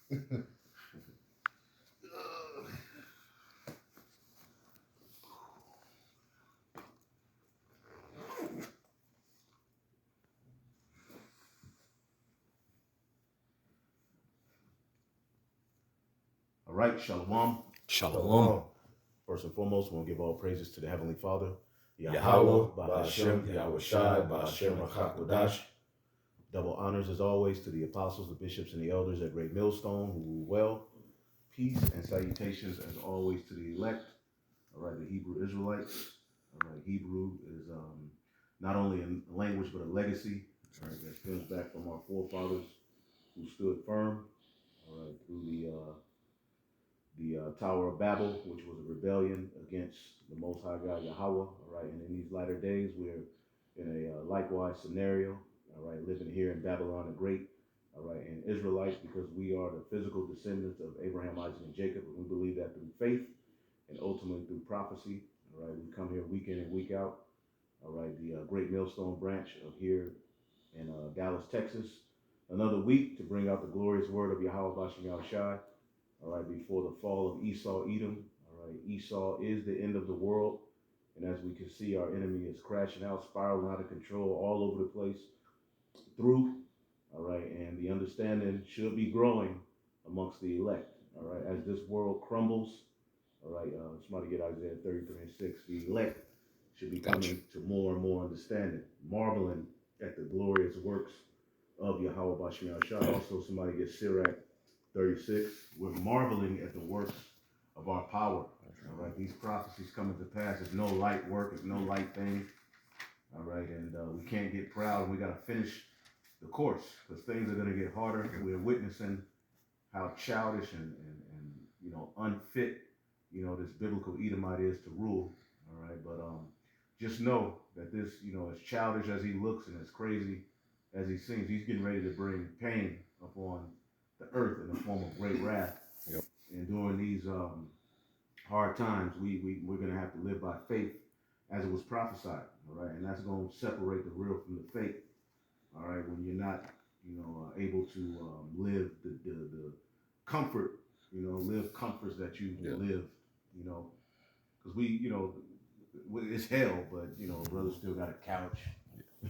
All right, Shalom. Shalom. First and foremost, we want to give all praises to the Heavenly Father, Yahweh, Ba'ashem, Yahweh Shai, Ba'ashem, Rakakodash. Double honors as always to the apostles, the bishops, and the elders at Great Millstone who rule well. Peace and salutations as always to the elect. All right, the Hebrew Israelites. All right, Hebrew is not only a language but a legacy. All right, that stems back from our forefathers who stood firm. All right, through the Tower of Babel, which was a rebellion against the Most High God Yahweh. All right, and in these latter days, we're in a likewise scenario. All right, living here in Babylon the Great. All right, and Israelites, because we are the physical descendants of Abraham, Isaac, and Jacob, and we believe that through faith and ultimately through prophecy. All right, we come here week in and week out. All right, the Great Millstone branch of here in Dallas, Texas. Another week to bring out the glorious word of Yahweh Bashem Yahushai. All right, before the fall of Esau, Edom. All right, Esau is the end of the world. And as we can see, our enemy is crashing out, spiraling out of control all over the place through. All right, and the understanding should be growing amongst the elect. All right, as this world crumbles. All right, somebody get Isaiah 33:6. The elect should be coming to more and more understanding, marveling at the glorious works of Yahweh Bashem Yahushua. Also, somebody get Sirach 36. We're marveling at the works of our power. All right, these prophecies coming to pass. It's no light work. It's no light thing. All right, and we can't get proud. And we got to finish the course because things are going to get harder. We're witnessing how childish and unfit this biblical Edomite is to rule. All right, but just know that this as childish as he looks and as crazy as he seems, he's getting ready to bring pain upon the earth in the form of great wrath. Yep. And during these hard times, we're going to have to live by faith as it was prophesied. All right, and that's going to separate the real from the fake. All right, when you're not able to live the comfort, live comforts that you live, because it's hell, but brother still got a couch,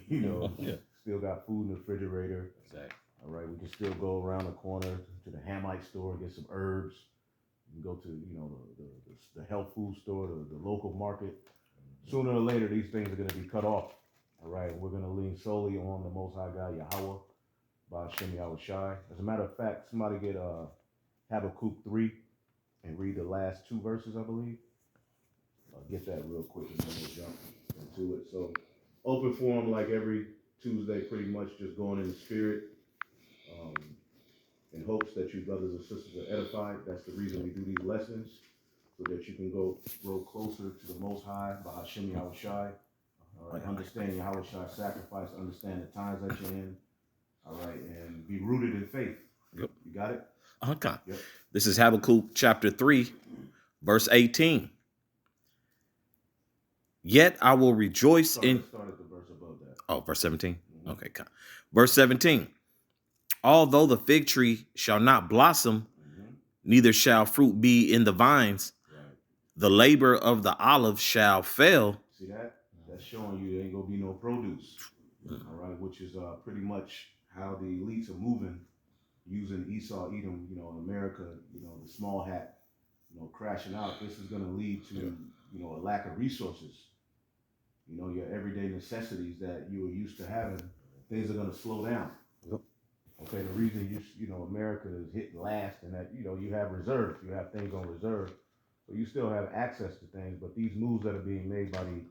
still got food in the refrigerator. Exactly. All right, we can still go around the corner to the Hamite store, get some herbs. You can go to the health food store, the local market. Sooner or later, these things are going to be cut off. All right, we're going to lean solely on the Most High God Yahweh by Shem Yahushai. As a matter of fact, somebody get Habakkuk 3 and read the last two verses, I believe. Get that real quick and then we'll jump into it. So, open forum like every Tuesday, pretty much just going in the spirit in hopes that you brothers and sisters are edified. That's the reason we do these lessons, so that you can grow closer to the Most High by Hashem Yahushai. All right, understand Yahushua's sacrifice, understand the times that you're in. All right, and be rooted in faith. Yep. You got it? Okay. Yep. This is Habakkuk chapter 3, verse 18. Yet I will rejoice Start at the verse above that. Oh, verse 17? Mm-hmm. Okay. Verse 17. Although the fig tree shall not blossom, neither shall fruit be in the vines, the labor of the olive shall fail. See that? That's showing you there ain't gonna be no produce. All right, which is pretty much how the elites are moving, using Esau, Edom, America, the small hat, crashing out. This is gonna lead to, a lack of resources. Your everyday necessities that you were used to having, things are gonna slow down. Yep. Okay, the reason America is hitting last and that you have reserves, you have things on reserve, so you still have access to things. But these moves that are being made by the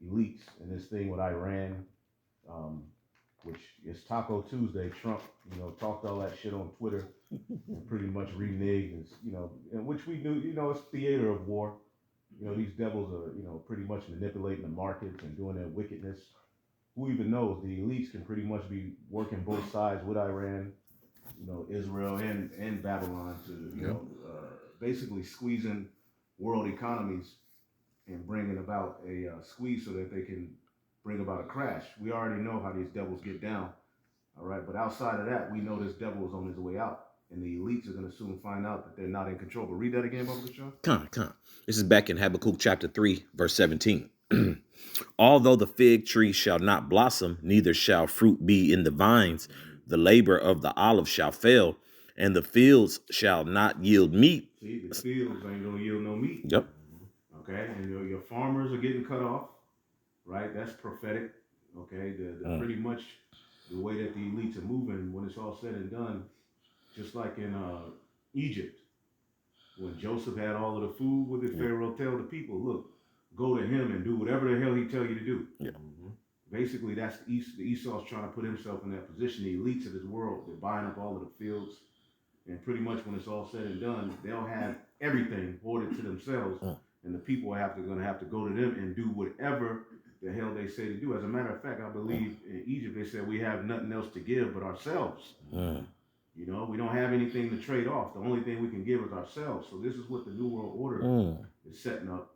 elites and this thing with Iran, which is Taco Tuesday, Trump, talked all that shit on Twitter and pretty much reneged, and which we knew, it's theater of war. These devils are, pretty much manipulating the markets and doing their wickedness. Who even knows? The elites can pretty much be working both sides with Iran, Israel and Babylon to, basically squeezing world economies and bringing about a squeeze so that they can bring about a crash. We already know how these devils get down, all right? But outside of that, we know this devil is on his way out. and the elites are going to soon find out that they're not in control. But read that again, Baba Kashaw. Come. This is back in Habakkuk chapter 3, verse 17. Although the fig tree shall not blossom, neither shall fruit be in the vines, the labor of the olive shall fail, and the fields shall not yield meat. See, the fields ain't going to yield no meat. Yep. Okay, and your farmers are getting cut off, right? That's prophetic. Okay, the pretty much the way that the elites are moving when it's all said and done, just like in Egypt, when Joseph had all of the food, what did Pharaoh tell the people? Look, go to him and do whatever the hell he tell you to do. Yeah. Basically, that's the Esau's trying to put himself in that position. The elites of this world, they're buying up all of the fields, and pretty much when it's all said and done, they'll have everything hoarded to themselves, and the people are going to have to go to them and do whatever the hell they say to do. As a matter of fact, I believe in Egypt they said we have nothing else to give but ourselves. You know, we don't have anything to trade off. The only thing we can give is ourselves. So this is what the New World Order is setting up.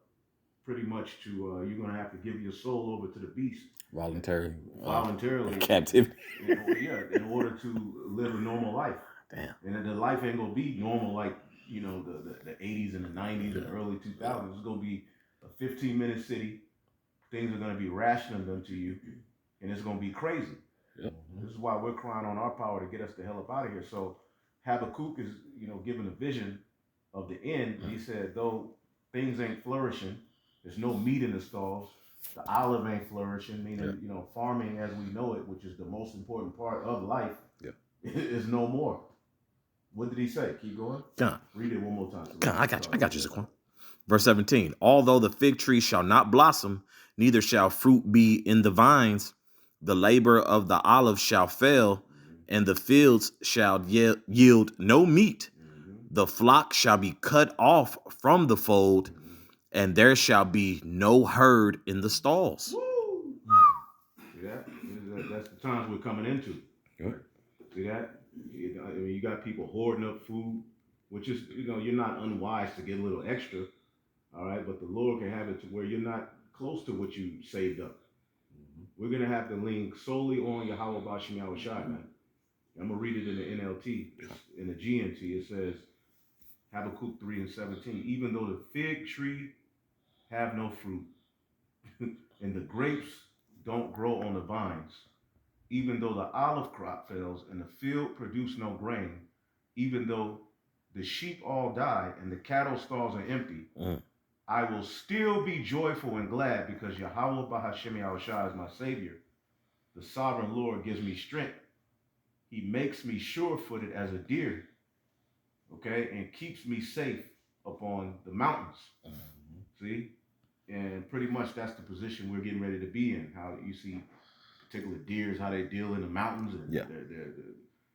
Pretty much to you're going to have to give your soul over to the beast Voluntarily captivity. In order to live a normal life. Damn. And the life ain't gonna be normal like the 80s and the 90s and the early 2000s. It's gonna be a 15-minute city. Things are gonna be rationing them to you, and it's gonna be crazy. Yep. This is why we're crying on our power to get us the hell up out of here. So Habakkuk is given a vision of the end. He said, though things ain't flourishing, there's no meat in the stalls. The olive ain't flourishing, meaning, farming as we know it, which is the most important part of life, is no more. What did he say? Keep going. Read it one more time. I got you, Zaquan. Verse 17. Although the fig tree shall not blossom, neither shall fruit be in the vines, the labor of the olive shall fail, and the fields shall yield no meat. The flock shall be cut off from the fold, and there shall be no herd in the stalls. Woo! See that? That's the times we're coming into. Right. See that? You got people hoarding up food, which is, you're not unwise to get a little extra, all right? But the Lord can have it to where you're not close to what you saved up. We're going to have to lean solely on Yahweh Bashim Yahushai, man. I'm going to read it in the NLT. In the GNT, it says, Habakkuk 3 and 17, even though the fig tree have no fruit, and the grapes don't grow on the vines, even though the olive crop fails and the field produce no grain, even though the sheep all die and the cattle stalls are empty, I will still be joyful and glad because Yahweh Bahashem Yahushua is my Savior. The sovereign Lord gives me strength. He makes me sure-footed as a deer, okay, and keeps me safe upon the mountains. See? And pretty much that's the position we're getting ready to be in. How you see particular deers, how they deal in the mountains, and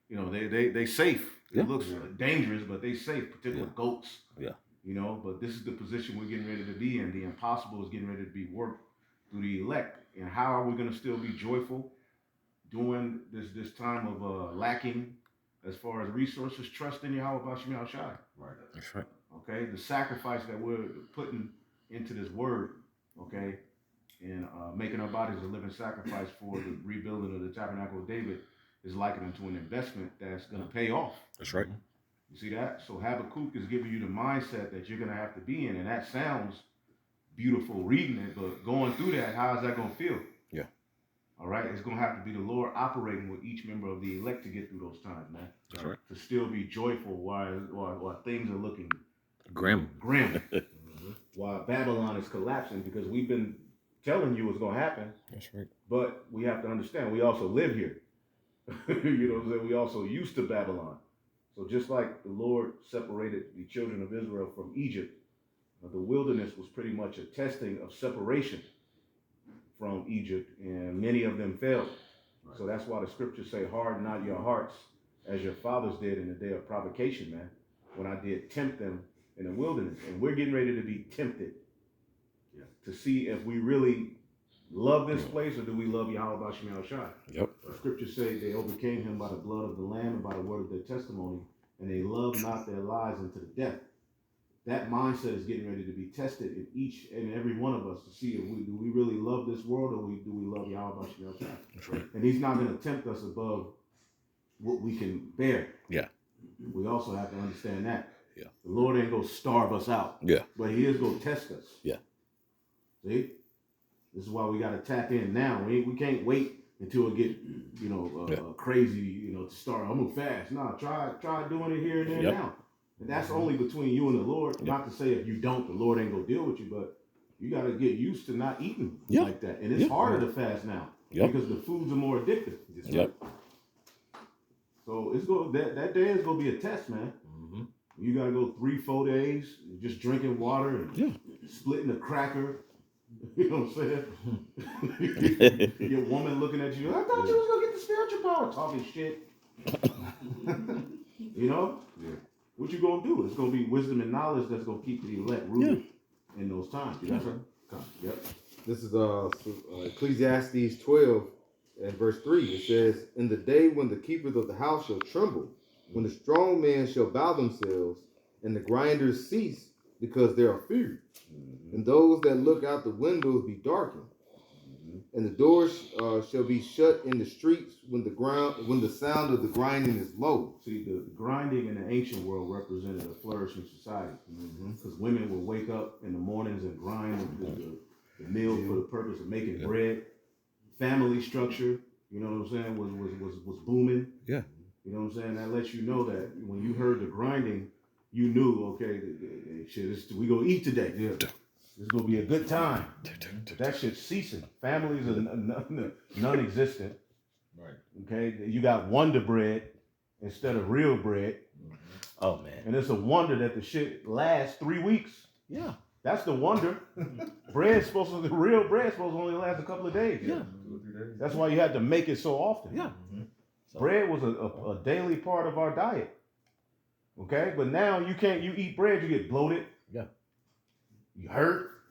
they safe. It looks dangerous, but they safe. Particular goats. But this is the position we're getting ready to be in. The impossible is getting ready to be worked through the elect. And how are we going to still be joyful during this time of lacking as far as resources? Trust in Yahweh Bashim Yahushai. Right. That's right. Okay, the sacrifice that we're putting into this word, okay, and making our bodies a living sacrifice for the rebuilding of the tabernacle of David is likened to an investment that's going to pay off. That's right. You see that? So Habakkuk is giving you the mindset that you're going to have to be in, and that sounds beautiful reading it, but going through that, how is that going to feel? Yeah. All right, it's going to have to be the Lord operating with each member of the elect to get through those times, man. That's right. To still be joyful while things are looking grim. While Babylon is collapsing, because we've been telling you what's going to happen. That's right. But we have to understand, we also live here. You know what I'm saying? We also used to Babylon. So just like the Lord separated the children of Israel from Egypt, the wilderness was pretty much a testing of separation from Egypt, and many of them failed. Right. So that's why the scriptures say, harden not your hearts as your fathers did in the day of provocation, man, when I did tempt them in the wilderness. And we're getting ready to be tempted to see if we really love this place, or do we love Yahweh Bashim Yahushai? Yep. The scriptures say they overcame him by the blood of the Lamb and by the word of their testimony, and they loved not their lives unto the death. That mindset is getting ready to be tested in each and every one of us to see if do we really love this world, or do we love Yahweh Bashim Yahushai? That's right. And he's not going to tempt us above what we can bear. Yeah. we also have to understand that. Yeah. The Lord ain't gonna starve us out. Yeah. But He is gonna test us. Yeah. See? This is why we gotta tap in now. We can't wait until it get, crazy, to start. I'm gonna fast. Nah, try doing it here and there now. And that's only between you and the Lord. Not to say if you don't, the Lord ain't gonna deal with you, but you gotta get used to not eating like that. And it's harder to fast now because the foods are more addictive. So it's that day is gonna be a test, man. Mm-hmm. You gotta go 3-4 days just drinking water and splitting a cracker. You know what I'm saying? Your woman looking at you. I thought you was gonna get the spiritual power, talking shit. Yeah. What you gonna do? It's gonna be wisdom and knowledge that's gonna keep the elect rooted in those times. You got something? Yep. This is Ecclesiastes 12 and verse 3. It says, "In the day when the keepers of the house shall tremble, when the strong men shall bow themselves, and the grinders cease because they are feared, and those that look out the windows be darkened, and the doors shall be shut in the streets when the sound of the grinding is low." See, the grinding in the ancient world represented a flourishing society, because women would wake up in the mornings and grind the mill for the purpose of making bread. Family structure, you know what I'm saying, was booming. Yeah. You know what I'm saying? That lets you know that when you heard the grinding, you knew, okay, shit, we gonna eat today. Yeah. It's gonna be a good time. That shit's ceasing. Families are non-existent. Right. Okay, you got Wonder Bread instead of real bread. Oh man. And it's a wonder that the shit lasts 3 weeks. Yeah. That's the wonder. The real bread's supposed to only last a couple of days. Yeah. 2 or 3 days. That's why you had to make it so often. Yeah. So, bread was a daily part of our diet. Okay, but now you eat bread, you get bloated. Yeah. You hurt.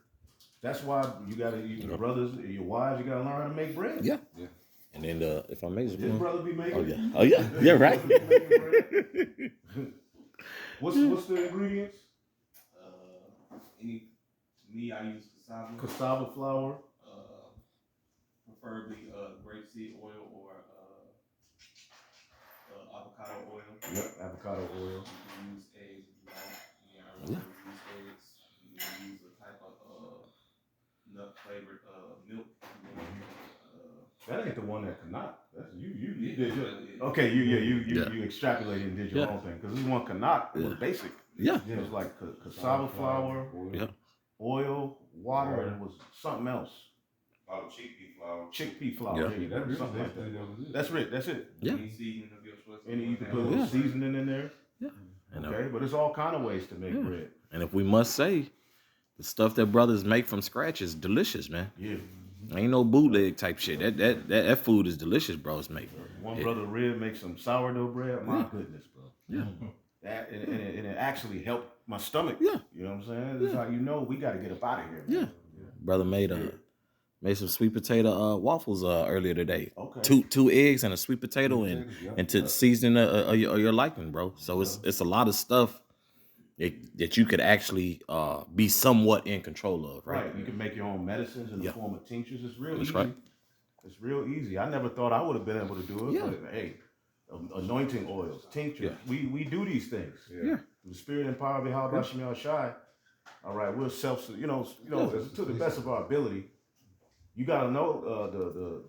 That's why you gotta, your brothers, your wives, you gotta learn how to make bread. Yeah. Yeah. And then if I make this brother be making. Oh yeah. Yeah, right. What's the ingredients? I use cassava. Cassava flour. Preferably grapeseed oil or avocado oil. Yep, avocado oil. You can use eggs if you want. I really use eggs. You can use a type of nut flavored milk. That ain't the one that cannot. That's you did your, okay. You extrapolated and did your own thing, because this one cannot was basic. Yeah. It was like cassava flour, oil, water, and it was something else. Oh, chickpea flour. Chickpea flour. Yeah, something like that. That's it. That's it. Yeah. And you can put a little seasoning in there. Yeah. Okay, but there's all kind of ways to make bread. And if we must say, the stuff that brothers make from scratch is delicious, man. Yeah. Ain't no bootleg type shit. That food is delicious, bro's make. One brother Red makes some sourdough bread. My goodness, bro. Yeah. That and it actually helped my stomach. Yeah. You know what I'm saying? That's how you know we got to get up out of here, man. Yeah. Brother made some sweet potato waffles earlier today. Okay. Two eggs and a sweet potato and to the seasoning of your liking, bro. So it's a lot of stuff that you could actually be somewhat in control of, right? Right. You can make your own medicines in the form of tinctures. It's real easy. Right. It's real easy. I never thought I would have been able to do it. Yeah. But hey, anointing oils, tinctures. Yeah. We do these things. Yeah. The spirit and power of Yahweh Shemel Shai. All right, we're to the best of our ability. You gotta know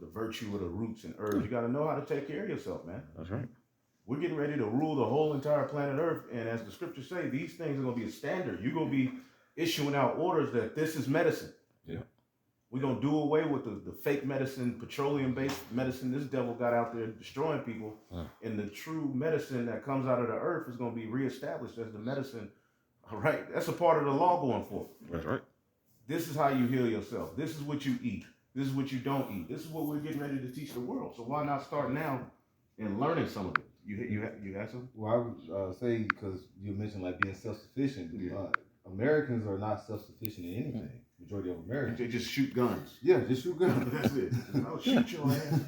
the virtue of the roots and herbs. You gotta know how to take care of yourself, man. That's right. We're getting ready to rule the whole entire planet Earth, and as the scriptures say, these things are gonna be a standard. You're gonna be issuing out orders that this is medicine. Yeah. We're gonna do away with the fake medicine, petroleum-based medicine. This devil got out there destroying people, and the true medicine that comes out of the earth is gonna be reestablished as the medicine. All right, that's a part of the law going forth. That's right. This is how you heal yourself. This is what you eat. This is what you don't eat. This is what we're getting ready to teach the world. So why not start now and learning some of it? You have some? Well, I would say, because you mentioned like being self-sufficient. Americans are not self-sufficient in anything. Majority of Americans. They just shoot guns. Yeah, just shoot guns. That's it. I'll shoot your ass.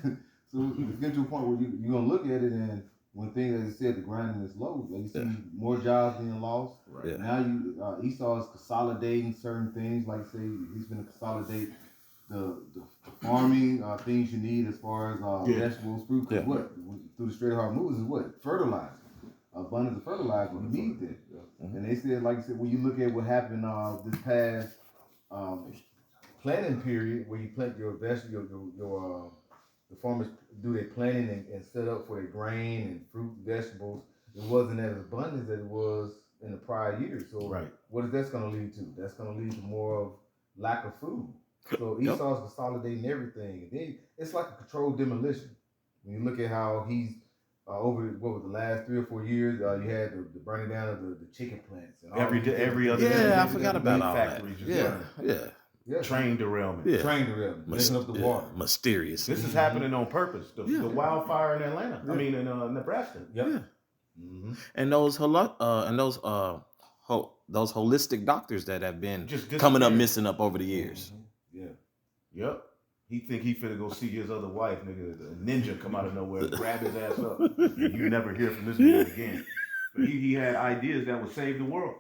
So you get to a point where you're going to look at it, and when things, as I said, the grinding is low, like you see more jobs being lost. Right. Yeah. Now Esau is consolidating certain things, like say he's going to consolidate the farming things you need as far as vegetables, fruit. Because what through the Straight Heart Moves is what fertilizer. abundance of fertilizer. You need that. And they said, like you said, when you look at what happened this past planting period, where you plant your the farmers do their planting and set up for their grain and fruit, vegetables. It wasn't as abundant as it was in the prior years. So what is that's going to lead to? That's going to lead to more of lack of food. So Esau's consolidating everything. It's like a controlled demolition. When you look at how he's over the last 3 or 4 years, you had the burning down of the chicken plants and every other I forgot about all that. Train derailment. Train derailment. Messing up the water. Mysterious. This is happening on purpose. The wildfire in Atlanta. I mean in Nebraska. And those holistic doctors that have been coming up missing up over the years. Yep. He think he finna go see his other wife, nigga. A ninja come out of nowhere, grab his ass up. And you never hear from this nigga again. But he had ideas that would save the world.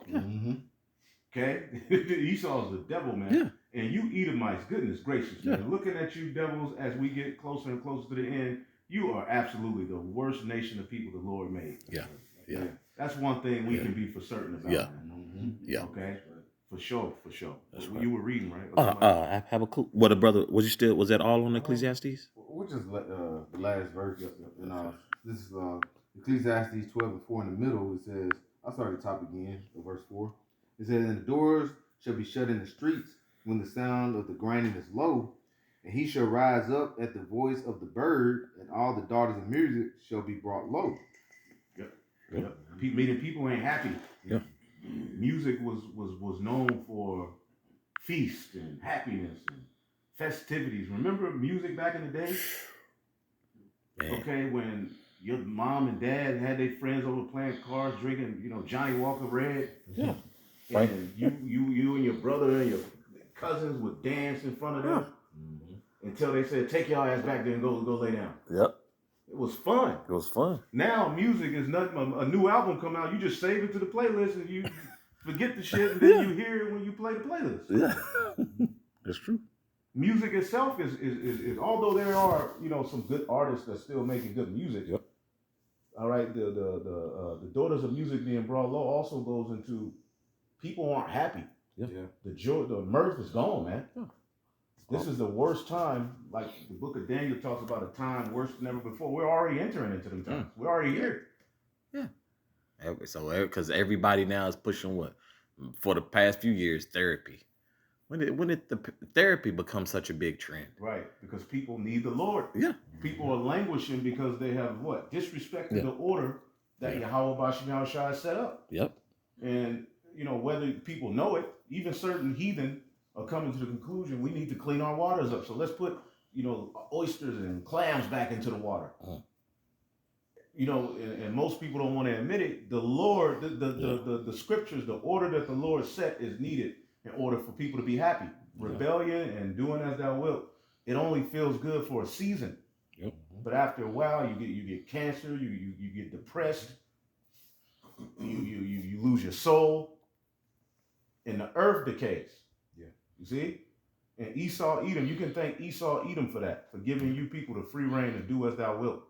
Okay? Esau's the devil, man. And you Edomites, goodness gracious, man. Looking at you devils as we get closer and closer to the end, you are absolutely the worst nation of people the Lord made. That's one thing we can be for certain about. Okay? For sure. That's right. You were reading, right? I have a clue. Was that all on Ecclesiastes? Which is the last verse. This is Ecclesiastes 12:4 in the middle. It says, I'll start at the top again, verse 4. It says, and the doors shall be shut in the streets when the sound of the grinding is low, and he shall rise up at the voice of the bird, and all the daughters of music shall be brought low. Meaning people ain't happy. Music was known for feast and happiness and festivities. Remember music back in the day? Okay, when your mom and dad had their friends over playing cards, drinking, Johnny Walker Red. And you and your brother and your cousins would dance in front of them until they said, "Take your ass back there and go lay down." It was fun. Now music is nothing. A new album come out, you just save it to the playlist and you forget the shit, and then you hear it when you play the playlist. That's true. Music itself is although there are some good artists that still making good music. All right, the daughters of music being brought low also goes into people aren't happy. The joy, the mirth is gone, man. This is the worst time. Like the book of Daniel talks about a time worse than ever before. We're already entering into them times. We're already here. So, because everybody now is pushing what? For the past few years, therapy. When did the therapy become such a big trend? Right, because people need the Lord. People are languishing because they have what? Disrespected the order that Yahweh Bashim Yahushua set up. And, whether people know it, even certain heathen are coming to the conclusion we need to clean our waters up. So let's put, oysters and clams back into the water. And most people don't want to admit it. The Lord, the scriptures, the order that the Lord set is needed in order for people to be happy. Rebellion and doing as thou wilt, it only feels good for a season. But after a while, you get cancer, you get depressed, you lose your soul, and the earth decays. You see? And Esau, Edom, you can thank Esau, Edom for that, for giving you people the free reign to do as thou wilt.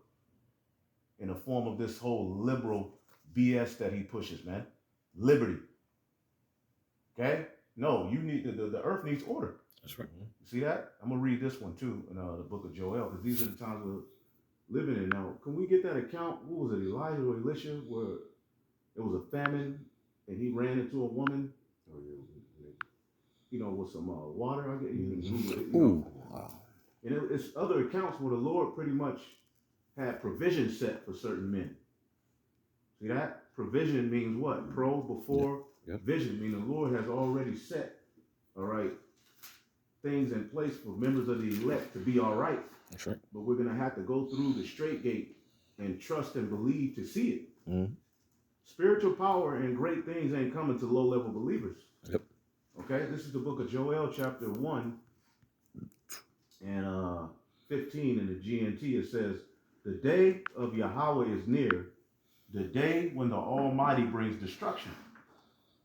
In the form of this whole liberal BS that he pushes, man. Liberty. Okay? No, you need the earth needs order. That's right. You see that? I'm gonna read this one too in the book of Joel, because these are the times we're living in now. Can we get that account? What was it, Elijah or Elisha, where it was a famine and he ran into a woman? With some water. I get And it's other accounts where the Lord pretty much had provision set for certain men. See that? Provision means what? Before vision, meaning the Lord has already set, all right, things in place for members of the elect to be all right. That's right. But we're going to have to go through the straight gate and trust and believe to see it. Spiritual power and great things ain't coming to low-level believers. Okay, this is the book of Joel, chapter 1 and 15 in the GNT. It says, the day of Yahweh is near, the day when the Almighty brings destruction.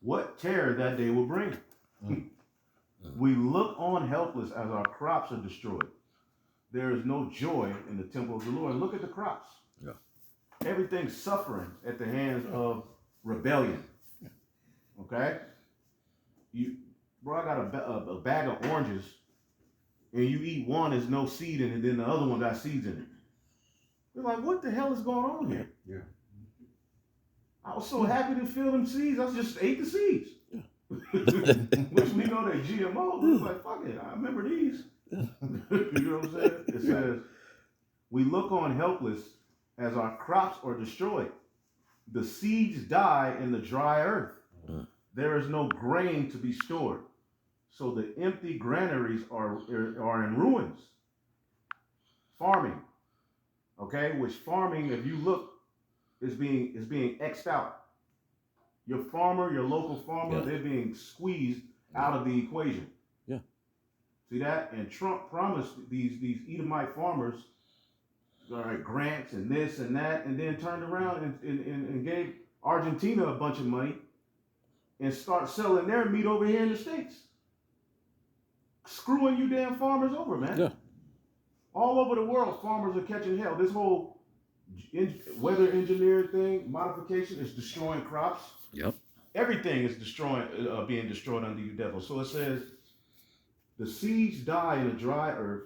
What terror that day will bring. We look on helpless as our crops are destroyed. There is no joy in the temple of the Lord. Look at the crops. everything's suffering at the hands of rebellion. Okay? I got a bag of oranges, and you eat one, there's no seed in it, then the other one got seeds in it. You're like, what the hell is going on here? Yeah. I was so happy to feel them seeds, I just ate the seeds. Which we know they're GMO. It's like, fuck it, I remember these. You know what I'm saying? It says, we look on helpless as our crops are destroyed. The seeds die in the dry earth. There is no grain to be stored. So the empty granaries are in ruins. Farming, okay, which farming, if you look, is being X'd out. Your farmer, your local farmer, they're being squeezed out of the equation. Yeah. See that? And Trump promised these Edomite farmers, all right, grants and this and that, and then turned around and gave Argentina a bunch of money and start selling their meat over here in the States. Screwing you damn farmers over, man. Yeah. All over the world, farmers are catching hell. This whole weather engineered thing, modification, is destroying crops. Yep. Everything is being destroyed under you, devil. So it says, the seeds die in a dry earth.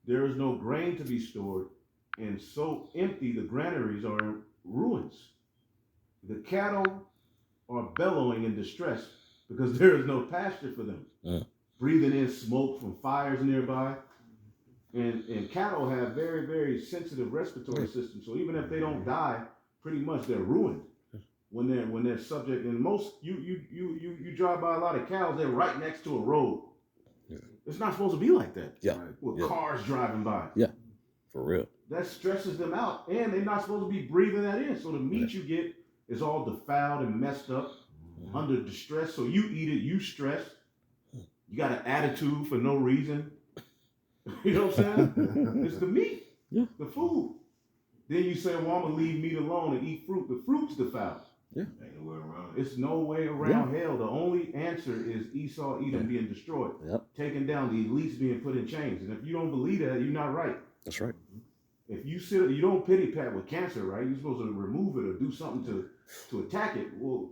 There is no grain to be stored, and so empty the granaries are in ruins. The cattle are bellowing in distress because there is no pasture for them. Breathing in smoke from fires nearby. And cattle have very, very sensitive respiratory systems. So even if they don't die, pretty much they're ruined when they're subject. And most you drive by a lot of cows, they're right next to a road. Yeah. It's not supposed to be like that. Yeah. Right? With cars driving by. Yeah. For real. That stresses them out. And they're not supposed to be breathing that in. So the meat you get is all defiled and messed up under distress. So you eat it, you stress. You got an attitude for no reason. You know what I'm saying? It's the meat, the food. Then you say, well, I'm going to leave meat alone and eat fruit. The fruit's defiled. Yeah. Ain't no way around it. It's no way around hell. The only answer is Esau, Edom being destroyed. Yep. Taken down, the elites being put in chains. And if you don't believe that, you're not right. That's right. If you don't pity pat with cancer, right? You're supposed to remove it or do something to attack it. Well,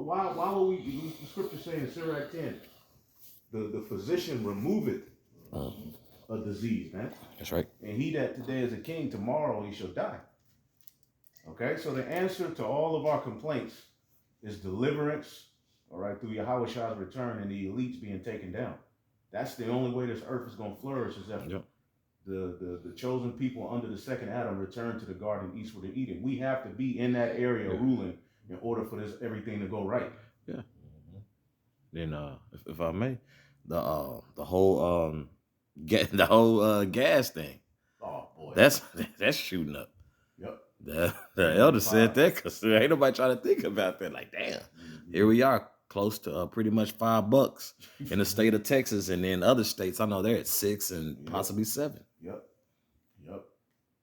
why will we, the scripture saying in Sirach 10, the physician remove it. A disease, man. That's right. And he that today is a king, tomorrow he shall die. Okay, so the answer to all of our complaints is deliverance, all right, through Yahweh Shah's return and the elites being taken down. That's the only way this earth is going to flourish, is if the chosen people under the second Adam return to the garden eastward of Eden. We have to be in that area ruling in order for this everything to go right. Yeah. Then, if I may, the whole gas thing. Oh boy, that's shooting up. Yep. The elder said that because ain't nobody trying to think about that. Like, damn, here we are, close to pretty much $5 in the state of Texas, and then other states I know they're at $6 and possibly $7. Yep.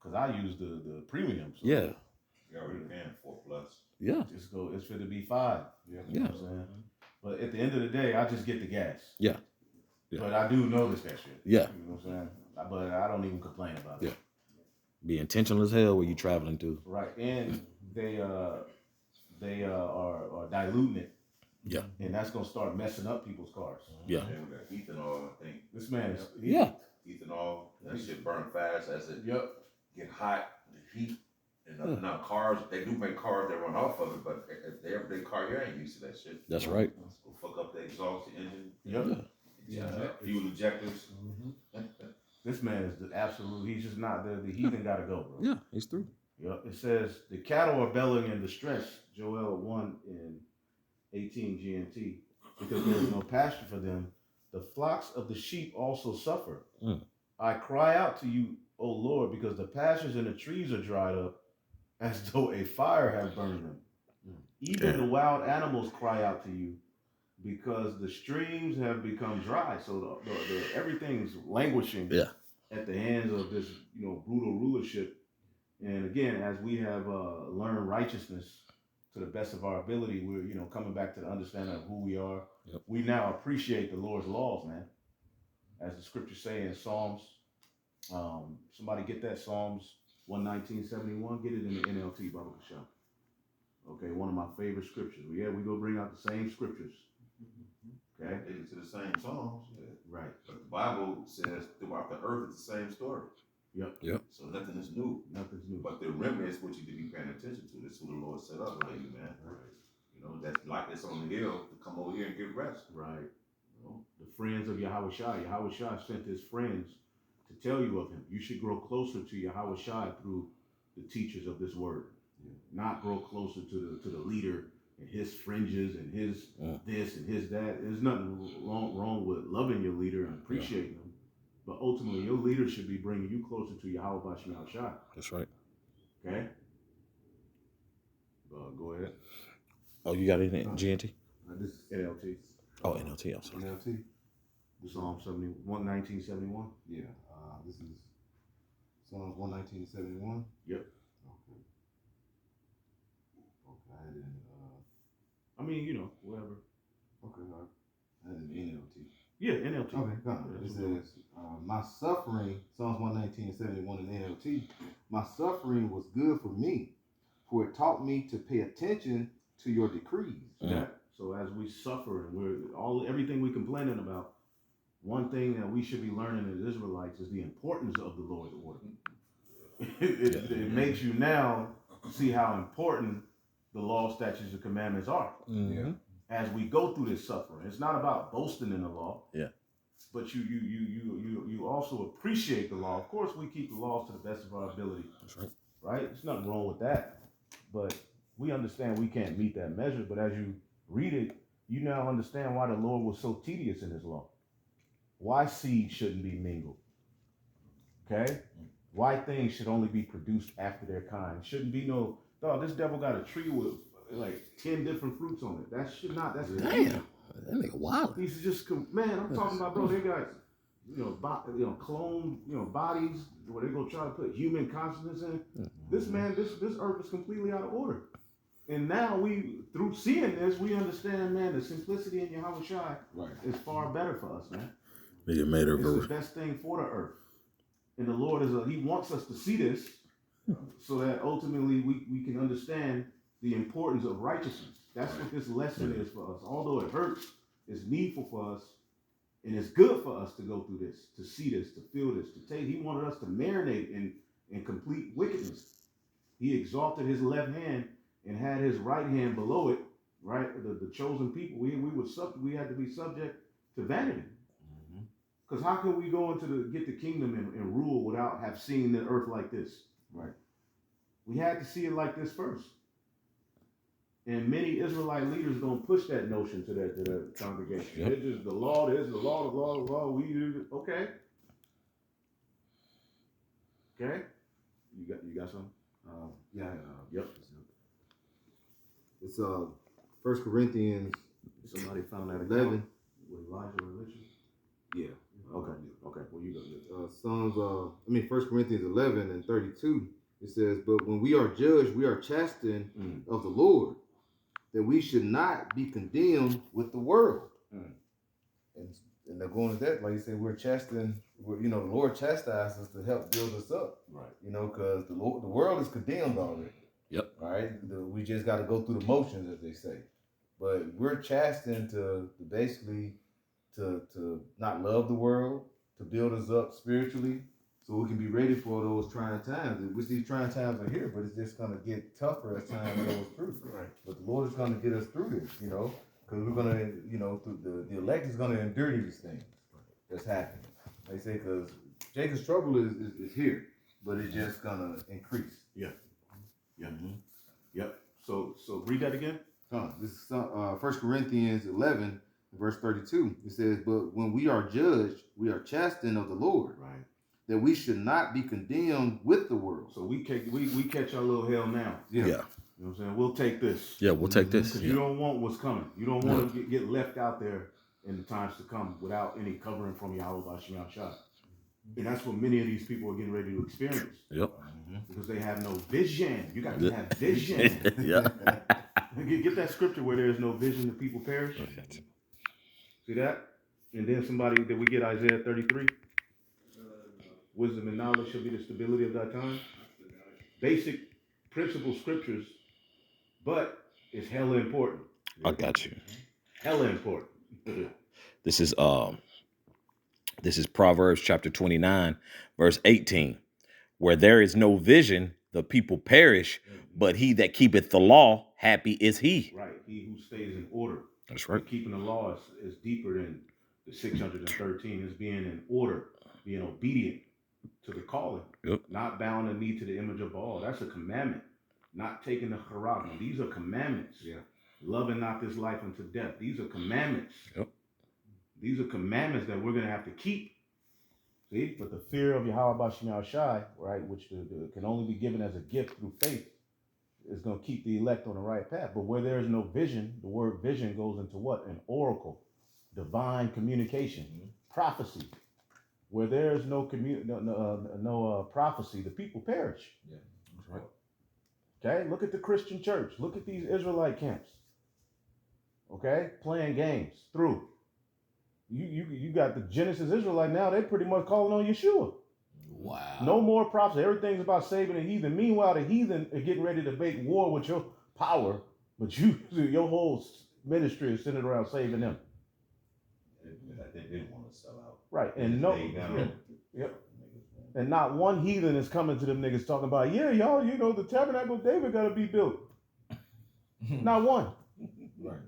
Because I use the premium. So yeah. You're already paying $4+. Yeah. It's for to be $5. You know what I'm saying? But at the end of the day, I just get the gas. Yeah. But I do notice that shit. Yeah. You know what I'm saying? But I don't even complain about it. Be intentional as hell where you traveling to. Right. And they are diluting it. Yeah. And that's gonna start messing up people's cars. Yeah. And we got ethanol, I think. This man is Ethanol, that shit burn fast as it Yep. get hot, the heat. And now cars, they do make cars that run off of it, but if they everyday car, you ain't used to that shit. That's right. It's gonna fuck up the exhaust, the engine. Yep. Fuel injectors. This man is the absolute. He's just not the heathen. Got to go, bro. Yeah, he's through. Yep. It says the cattle are bellowing in distress. Joel 1:18 GMT, because there is no pasture for them. The flocks of the sheep also suffer. I cry out to you, O Lord, because the pastures and the trees are dried up, as though a fire had burned them. Even the wild animals cry out to you, because the streams have become dry. So the everything's languishing at the hands of this, brutal rulership. And again, as we have learned righteousness to the best of our ability, we're coming back to the understanding of who we are. Yep. We now appreciate the Lord's laws, man. As the scriptures say in Psalms, somebody get that, Psalms 119:71. Get it in the NLT, Baba Kashab. Okay, one of my favorite scriptures. Yeah, we go bring out the same scriptures. Okay? They get to the same songs. Yeah. Right. But the Bible says throughout the earth it's the same story. Yep. So nothing is new. Nothing's new. But the remnant is what you need to be paying attention to. That's who the Lord set up for you, man. Right. You know, that's like it's on the hill to come over here and get rest. Right. The friends of Yahweh Shai. Yahweh Shai sent his friends to tell you of him. You should grow closer to Yahweh Shai through the teachers of this word. Not grow closer to the leader and his fringes and his this and his that. There's nothing wrong with loving your leader and appreciating him. But ultimately, your leader should be bringing you closer to Yahweh Bashem Shai. That's right. Okay? Go ahead. Oh, you got it in GNT? This is NLT. Oh, NLT also. NLT. Psalm 1971. Yeah. This is Psalms 119:71. Yep. Okay. Okay. I had it in. I mean, you know, whatever. Okay. I had it in NLT. Yeah, NLT. Okay, come. It says, my suffering, Psalms 119:71 in NLT, my suffering was good for me, for it taught me to pay attention to your decrees. Yeah. So as we suffer and everything we complaining about, one thing that we should be learning as Israelites is the importance of the Lord's order. It makes you now see how important the law, statutes, and commandments are. Mm-hmm. As we go through this suffering, it's not about boasting in the law. Yeah. But you also appreciate the law. Of course, we keep the laws to the best of our ability. That's right. Right? There's nothing wrong with that. But we understand we can't meet that measure. But as you read it, you now understand why the Lord was so tedious in his law. Why seed shouldn't be mingled. Okay? Why things should only be produced after their kind. Shouldn't be no, dog, this devil got a tree with like 10 different fruits on it. That should not, that's Damn. That nigga wild. He's just, man, I'm talking about, bro, they got, clone, bodies where they go try to put human consciousness in. This man, this earth is completely out of order. And now through seeing this, we understand, man, the simplicity in Yahweh Shai is far better for us, man. Nigga made her It's the best thing for the earth. And the Lord he wants us to see this so that ultimately we can understand the importance of righteousness. That's what this lesson is for us. Although it hurts, it's needful for us, and it's good for us to go through this, to see this, to feel this, to take. He wanted us to marinate in complete wickedness. He exalted his left hand and had his right hand below it, right? The chosen people, we had to be subject to vanity. Because how can we go get the kingdom and rule without have seen the earth like this? Right. We had to see it like this first. And many Israelite leaders don't push that notion to the congregation. Yep. It's just the law, the law. We do it. Okay. Okay. You got something? Yep. It's 1 Corinthians. Somebody found that 11. With Elijah religion. Yeah. Okay. Well, you go. Psalms. 1 Corinthians 11:32. It says, "But when we are judged, we are chastened of the Lord, that we should not be condemned with the world." And they're going to that, like you said, we're chastened. The Lord chastises us to help build us up. Right. Because the world is condemned already. Yep. All right. We just got to go through the motions, as they say. But we're chastened to basically to not love the world, to build us up spiritually, so we can be ready for those trying times. Which these trying times are here, but it's just going to get tougher as time goes through. Right. But the Lord is going to get us through this, because we're going to, the elect is going to endure these things that's happening. They say, because Jacob's trouble is here, but it's just going to increase. Yeah. Yep. So read that again. This is 1 Corinthians 11, verse 32. It says, "But when we are judged, we are chastened of the Lord, Right. that we should not be condemned with the world." So we catch our little hell now. Yeah. You know what I'm saying? We'll take this. Yeah, we'll take this. Because you don't want what's coming. You don't want to get left out there in the times to come without any covering from Yahweh Bashem Shai. And that's what many of these people are getting ready to experience. Yep. Because they have no vision. You got to have vision. Yeah. Get that scripture where there is no vision, the people perish. See that? And then did we get Isaiah 33? Wisdom and knowledge shall be the stability of thy time. basic principle scriptures, but it's hella important. I got you. Hella important. This is Proverbs chapter 29, verse 18. Where there is no vision, the people perish, but he that keepeth the law, happy is he. Right. He who stays in order. That's right. Keeping the law is deeper than the 613. It's being in order, being obedient to the calling, Yep. not bowing the knee to the image of Baal. That's a commandment. Not taking the haram. These are commandments. Yeah. Loving not this life unto death. These are commandments. Yep. These are commandments that we're going to have to keep. See? But the fear of Yahweh Bashim Shai, right, which can only be given as a gift through faith, is going to keep the elect on the right path. But where there is no vision, the word vision goes into what? An oracle, divine communication, prophecy. Where there is no prophecy, the people perish. Yeah, that's right. Okay, look at the Christian church. Look at these Israelite camps. Okay, playing games through. You got the Genesis Israelite now. They pretty much calling on Yeshua. Wow. No more prophecy. Everything's about saving the heathen. Meanwhile, the heathen are getting ready to make war with your power, but your whole ministry is centered around saving them. They didn't want to sell out. Right, and They no, stayed down. yeah, yep. And not one heathen is coming to them niggas talking about, yeah, y'all, the tabernacle of David got to be built. Not one. Right.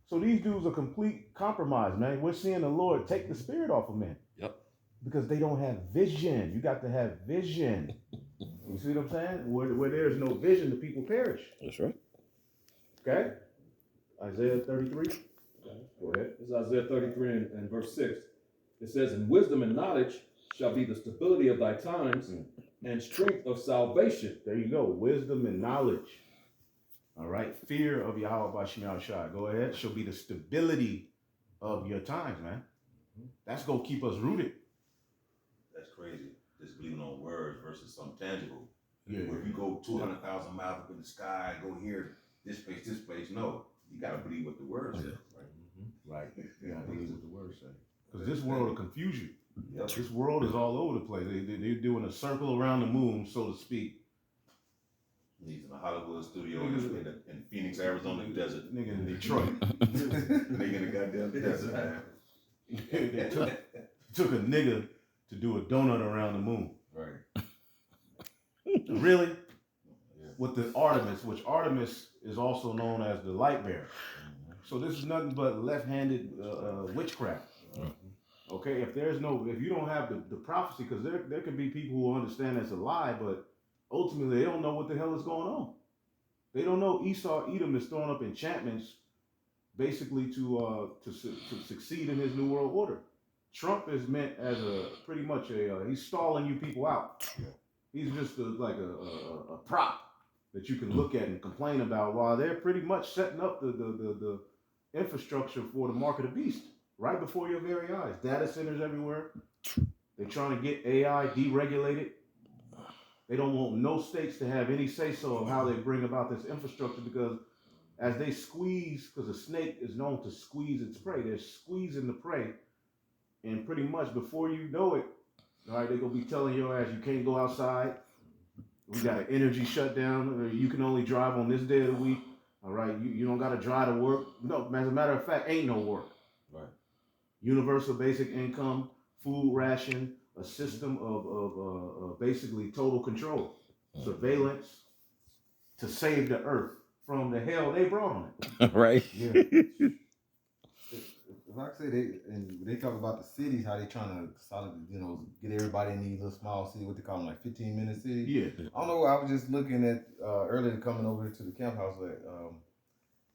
So these dudes are complete compromise, man. We're seeing the Lord take the spirit off of men. Yep. Because they don't have vision. You got to have vision. You see what I'm saying? Where there is no vision, the people perish. That's right. Okay? Isaiah 33. Go ahead. This is Isaiah 33 and verse 6. It says, "And wisdom and knowledge shall be the stability of thy times, and strength of salvation." There you go. Wisdom and knowledge. All right. Fear of Yahweh Bashim Shai. Go ahead. Shall be the stability of your times, man. That's going to keep us rooted. That's crazy. Just believing on words versus something tangible. Yeah. Where if you go 200,000 miles up in the sky, go here, this place, no. You got to believe what the word says. Right. Yeah, I believe what the word say. Because this world will confuse you. Yep. This world is all over the place. They're doing a circle around the moon, so to speak. He's in a Hollywood studio in Phoenix, Arizona desert. Nigga in Detroit. Nigga in the goddamn desert, man. They took a nigga to do a donut around the moon. Right. Really? Yeah. With the Artemis, which Artemis is also known as the light bearer. So this is nothing but left-handed witchcraft. Okay, if you don't have the prophecy, because there can be people who understand that's a lie, but ultimately they don't know what the hell is going on. They don't know Esau Edom is throwing up enchantments, basically to succeed in his new world order. Trump is meant as pretty much he's stalling you people out. He's just like a prop that you can look at and complain about, while they're pretty much setting up the infrastructure for the mark of the beast right before your very eyes. Data centers everywhere. They're trying to get AI deregulated. They don't want no states to have any say-so of how they bring about this infrastructure, because as they squeeze, because a snake is known to squeeze its prey, they're squeezing the prey, and pretty much before you know it, all right, they're going to be telling your ass you can't go outside. We got an energy shutdown, or you can only drive on this day of the week. All right, you don't got to drive to work. No, as a matter of fact, ain't no work. Right. Universal basic income, food ration, a system of basically total control, surveillance to save the earth from the hell they brought on it. Right. Yeah. Like I say, they talk about the cities, how they trying to get everybody in these little small cities, what they call them, like 15-minute cities. Yeah. I don't know. I was just looking at earlier coming over to the camp house.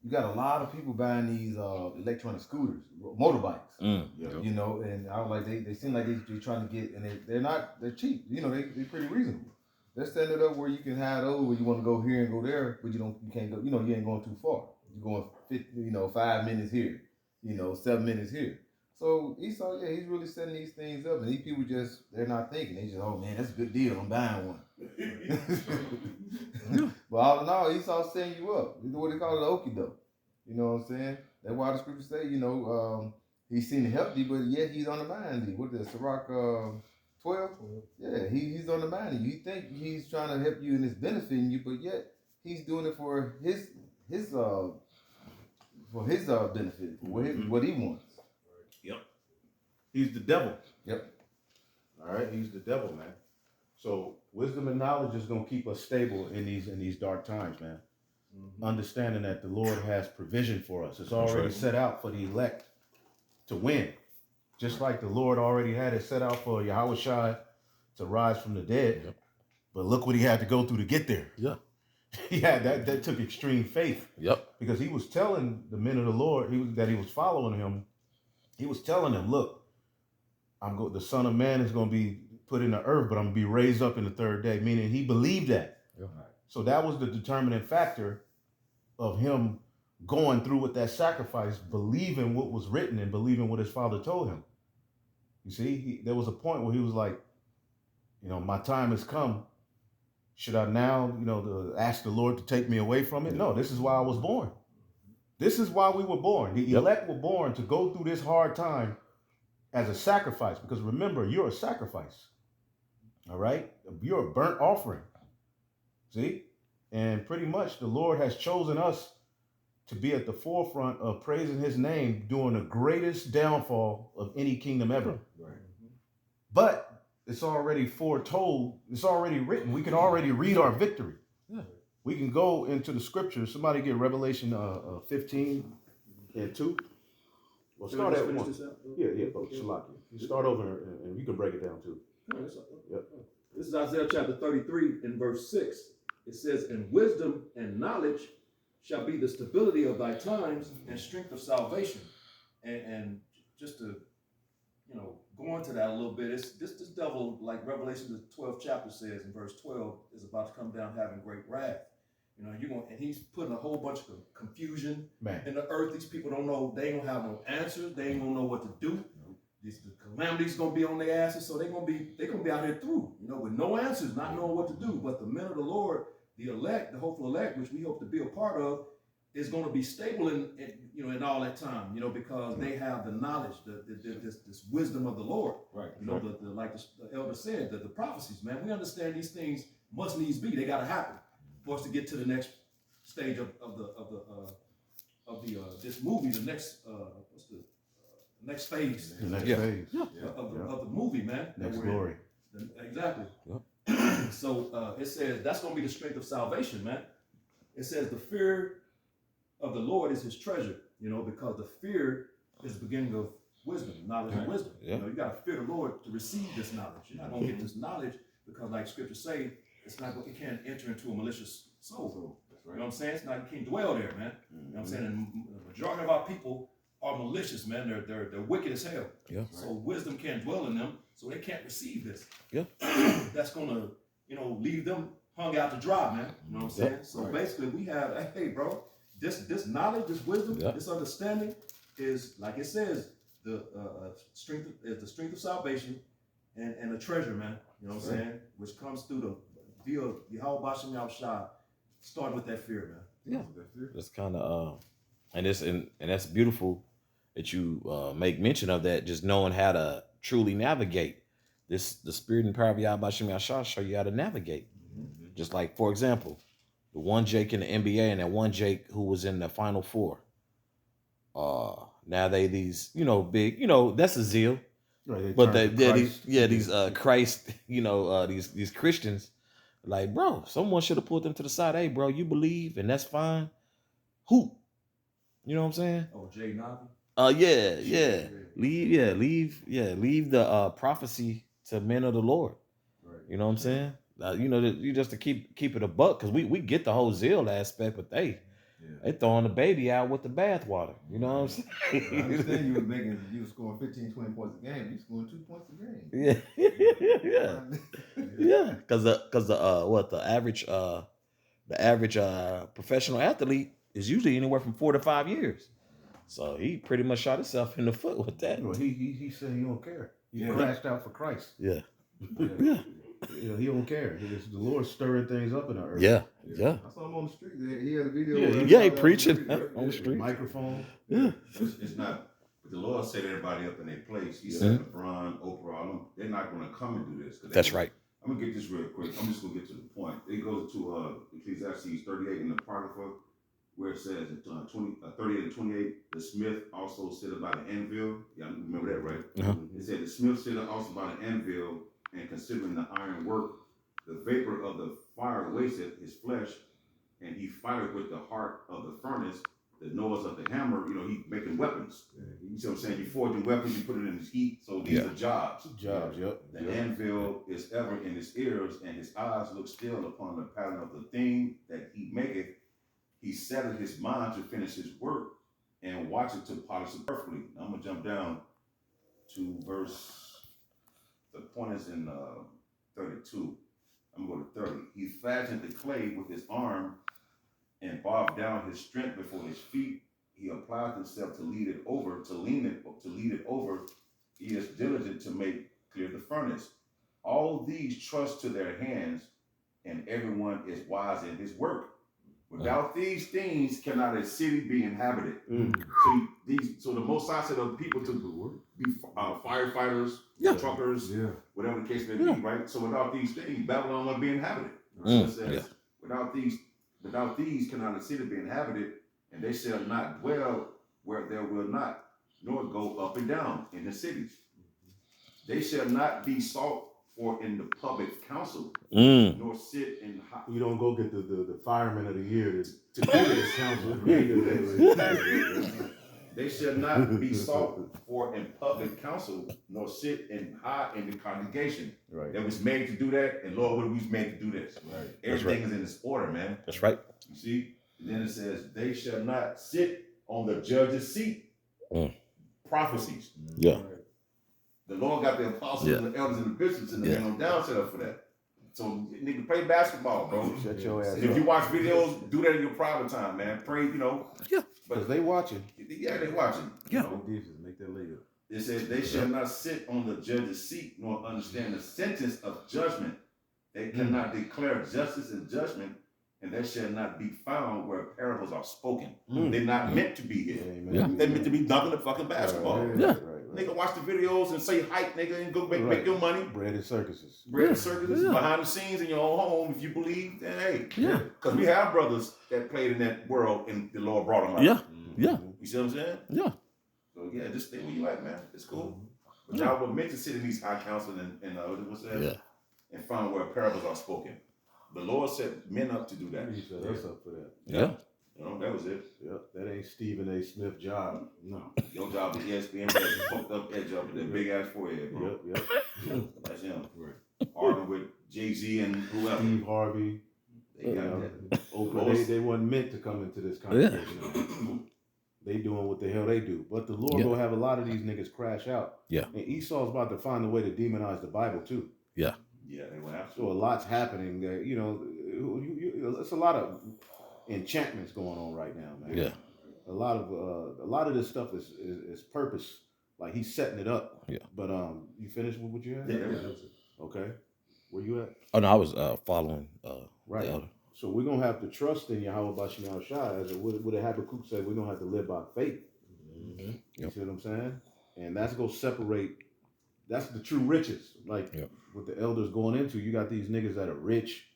You got a lot of people buying these electronic scooters, motorbikes. Yeah. You know, and I was like, they seem like they're trying to get, and they're cheap. You know, they're pretty reasonable. They're setting it up where you can have those where you want to go here and go there, but you can't go. You know, you ain't going too far. You're going 5 minutes here. 7 minutes here. So Esau, yeah, he's really setting these things up, and these people they're not thinking. They just, oh man, that's a good deal. I'm buying one. But all in all, Esau's setting you up. It's what they call it, okie doke. You know what I'm saying? That's why the scriptures say, he's seen healthy, but yet he's undermining thee. What is Sirach 12? Yeah, he's on the mind. You think he's trying to help you and is benefiting you, but yet he's doing it for his benefit, for what he wants. Yep. He's the devil. Yep. All right, he's the devil, man. So wisdom and knowledge is gonna keep us stable in these dark times, man. Understanding that the Lord has provision for us. It's already set out for the elect to win. Just like the Lord already had it set out for Yahushua to rise from the dead. Yep. But look what he had to go through to get there. Yeah. Yeah, that took extreme faith. Yep. Because he was telling the men of the Lord that he was following him. He was telling them, look, the Son of Man is going to be put in the earth, but I'm going to be raised up in the third day. Meaning he believed that. Yeah. So that was the determining factor of him going through with that sacrifice, believing what was written and believing what his father told him. You see, there was a point where he was like, my time has come. Should I now, ask the Lord to take me away from it? No, this is why I was born. This is why we were born. The elect were born to go through this hard time as a sacrifice. Because remember, you're a sacrifice. All right? You're a burnt offering. See? And pretty much the Lord has chosen us to be at the forefront of praising his name during the greatest downfall of any kingdom ever. Right. But it's already foretold. It's already written. We can already read our victory. Yeah. We can go into the scriptures. Somebody get Revelation 15 and 2. Well, start at 1. Yeah, Shalaki. You start over and you can break it down too. Yep. This is Isaiah chapter 33 and verse 6. It says, "And wisdom and knowledge shall be the stability of thy times and strength of salvation." And just to, go into that a little bit, it's this devil, like Revelation the 12th chapter says in verse 12, is about to come down having great wrath. And he's putting a whole bunch of confusion in the earth. These people don't know, they ain't gonna have no answers, they ain't gonna know what to do. The calamity's gonna be on their asses, so they're gonna be out here through, with no answers, not knowing what to do. But the men of the Lord, the elect, the hopeful elect, which we hope to be a part of, is going to be stable in all that time, because they have the knowledge, this wisdom of the Lord. Right. Like the elder said, the prophecies, man. We understand these things must needs be. They got to happen for us to get to the next stage of this movie. The next next phase. The next phase. Of the movie, man. Next glory. Exactly. Yep. So it says that's going to be the strength of salvation, man. It says the fear of the Lord is his treasure, because the fear is the beginning of wisdom, knowledge and wisdom. Yeah. You got to fear the Lord to receive this knowledge. You're not going to get this knowledge because, like Scripture say, it can't enter into a malicious soul. You know what I'm saying? It's not, you can't dwell there, man. You know what I'm saying? And the majority of our people are malicious, man. They're wicked as hell. Yeah. So wisdom can't dwell in them, so they can't receive this. Yeah. That's gonna, leave them hung out to dry, man. You know what I'm saying? Yep. So basically, we have, hey, bro, this knowledge, this wisdom, this understanding is, like it says, the strength of salvation and a treasure, man. You know what I'm saying? Which comes through the via Yahweh Bashem Yahushua, starting with that fear, man. Yeah. That's kind of and that's beautiful that you make mention of that. Just knowing how to truly navigate the spirit and power of Yahweh Bashem Yahushua show you how to navigate. Mm-hmm. Just like, for example, the one Jake in the NBA and that one Jake who was in the Final Four. Now they these, big, that's a zeal. Right, but these Christ, these Christians, like, bro, someone should have pulled them to the side. Hey, bro, you believe and that's fine. Who? You know what I'm saying? Oh, Jay Nabi. Leave the prophecy to men of the Lord. Right. You know what I'm saying? You just to keep it a buck, because we get the whole zeal aspect, but they throwing the baby out with the bathwater. You know what I'm saying? I understand you were scoring 15, 20 points a game. You scoring 2 points a game. Yeah. Because the average professional athlete is usually anywhere from 4 to 5 years. So he pretty much shot himself in the foot with that. Well, he said he don't care. He crashed out for Christ. Yeah. He don't care. It's the Lord stirring things up in the earth. Yeah. I saw him on the street. He had a video. He preaching on the street. Microphone. Yeah. It's not The Lord set everybody up in their place. He said LeBron, Oprah, all them, they're not going to come and do this. That's right. I'm going to get this real quick. I'm just going to get to the point. It goes to Ecclesiastes 38 in the Apocrypha, where it says in 38 and 28, the smith also sitteth by the anvil. Y'all remember that, right? Uh-huh. It said the smith sitteth also by the anvil, and considering the iron work, the vapor of the fire wasteth his flesh, and he fighteth with the heart of the furnace, the noise of the hammer. You know, he making weapons. You see what I'm saying? You forging weapons, you put it in his heat. So these are jobs. Jobs, yep. The anvil is ever in his ears, and his eyes look still upon the pattern of the thing that he maketh. He setteth his mind to finish his work and watch it to polish it perfectly. Now I'm gonna jump down to verse. The point is in 32. I'm gonna go to 30. He fashioned the clay with his arm and bowed down his strength before his feet. He applied himself to lead it over, to lead it over. He is diligent to make clear the furnace. All these trust to their hands, and everyone is wise in his work. Without these things cannot a city be inhabited. So the Most High said of people to be firefighters, truckers, whatever the case may be, right? So without these things, Babylon won't be inhabited. So it says, without these cannot a city be inhabited, and they shall not dwell where there will not, nor go up and down in the cities. They shall not be sought for in the public council, nor sit in high. You don't go get the fireman of the year to do this council. They shall not be sought for in public council, nor sit in high in the congregation. Right. That was made to do that, and Lord, what was made to do this? Right. Everything is in its order, man. That's right. You see? And then it says, they shall not sit on the judge's seat. Prophecies. Yeah. The Lord got the apostles and the elders and the bishops and the men on down set up for that. So nigga, play basketball, bro. Shut your ass And if you watch videos, do that in your private time, man. Pray, you know. Yeah. Because they watching. Yeah, they watching. Yeah. Make that layup. It says they shall not sit on the judge's seat, nor understand the sentence of judgment. They cannot declare justice and judgment, and they shall not be found where parables are spoken. They're not meant to be here. Yeah. They're meant to be dunking the fucking basketball. Yeah. Nigga, watch the videos and say hype, nigga, and go make your money. Bread and circuses. Bread and circuses behind the scenes in your own home. If you believe, then hey. Yeah. Because we have brothers that played in that world and the Lord brought them out. Yeah. Yeah. You see what I'm saying? Yeah. So yeah, just stay where you at, man. It's cool. But y'all were meant to sit in these high council and what's that? And find where parables are spoken. The Lord set men up to do that. He set us up for that. Yeah. You know, that was it. Yep. That ain't Stephen A. Smith job. No. Your job is ESPN, that fucked up edge up with that big ass forehead, bro. Yep. That's him. Arguing with Jay-Z and whoever. Steve Harvey. They got that. Oprah, they wasn't meant to come into this conversation. They doing what the hell they do. But the Lord gonna have a lot of these niggas crash out. Yeah. And Esau's about to find a way to demonize the Bible too. Yeah. Yeah, they will have to. So a lot's happening. You know, it's a lot of enchantments going on right now, man. Yeah. A lot of this stuff is purpose. Like he's setting it up. Yeah. But you finished with what you had? Yeah, that was it. Okay. Where you at? Oh no, I was following Right. the elder. So we're gonna have to trust in Yahweh Bashim Shai, as what Habakkuk said. We're gonna have to live by faith. You see what I'm saying? And that's gonna separate. That's the true riches. Like what the elders going into. You got these niggas that are rich,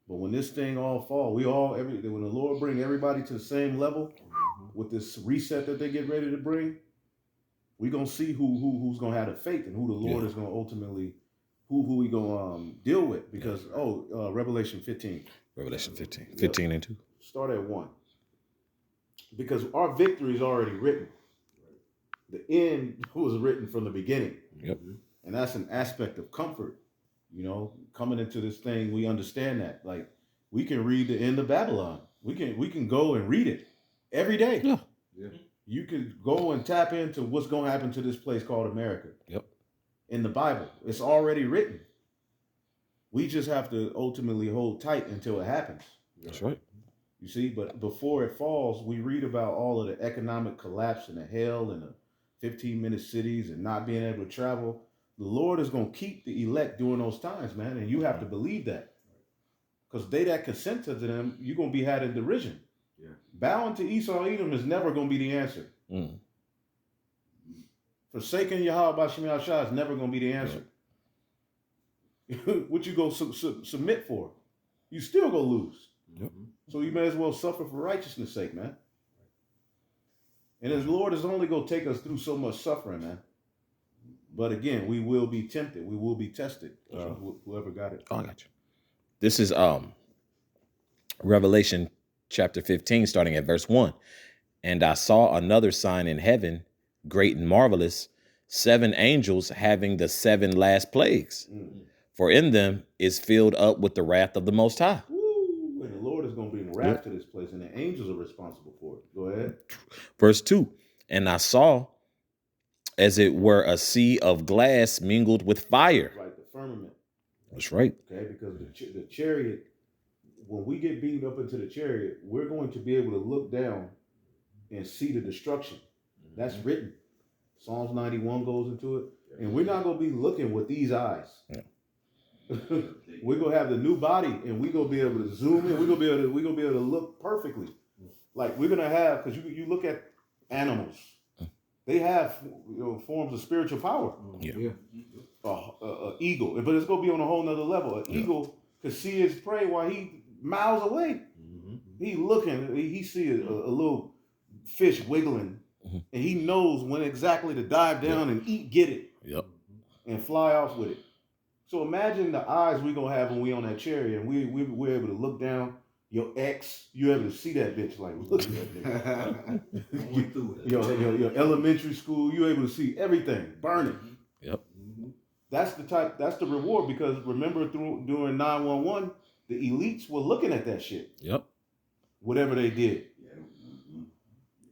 but when this thing all fall, when the Lord bring everybody to the same level with this reset that they get ready to bring, we gonna see who's gonna have the faith and who the Lord is gonna ultimately who we gonna deal with. Because Revelation 15. Revelation 15 and 2. Start at 1. Because our victory is already written. The end was written from the beginning. Yep. And that's an aspect of comfort. You know, coming into this thing, we understand that. Like, we can read the end of Babylon. We can go and read it every day. Yeah. You could go and tap into what's going to happen to this place called America. Yep. In the Bible. It's already written. We just have to ultimately hold tight until it happens. That's right. You see, but before it falls, we read about all of the economic collapse and the hell and the 15-minute cities and not being able to travel. The Lord is going to keep the elect during those times, man, and you have to believe that. Because they that consent to them, you're going to be had in derision. Yeah. Bowing to Esau Edom is never going to be the answer. Forsaking Yahweh Bashim Yahshua is never going to be the answer. What you go submit for? You still going to lose. Yep. So you may as well suffer for righteousness' sake, man. And his Lord is only going to take us through so much suffering, man. But again, we will be tempted. We will be tested. Whoever got it. Oh, I got you. This is Revelation chapter 15, starting at verse 1. And I saw another sign in heaven, great and marvelous, 7 angels having the 7 last plagues. For in them is filled up with the wrath of the Most High. Woo! And the Lord is going to bring wrath to this place, and the angels are responsible for it. Go ahead. Verse 2. And I saw, as it were, a sea of glass mingled with fire. Right, the firmament. That's right. Okay, because the chariot, when we get beamed up into the chariot, we're going to be able to look down and see the destruction. That's written. Psalms 91 goes into it. And we're not going to be looking with these eyes. Yeah. We're going to have the new body, and we're going to be able to zoom in. We're going to be able to look perfectly. Like we're going to have, because you look at animals. They have forms of spiritual power. Yeah. Eagle, but it's going to be on a whole nother level. An eagle could see his prey while he miles away. He looking, he see a little fish wiggling, and he knows when exactly to dive down and get it, and fly off with it. So imagine the eyes we're going to have when we on that chariot, and we're able to look down. Your ex, you're able to see that bitch like, look at that nigga. your elementary school, you're able to see everything burning. Yep. That's the reward, because remember during 911, the elites were looking at that shit. Yep. Whatever they did.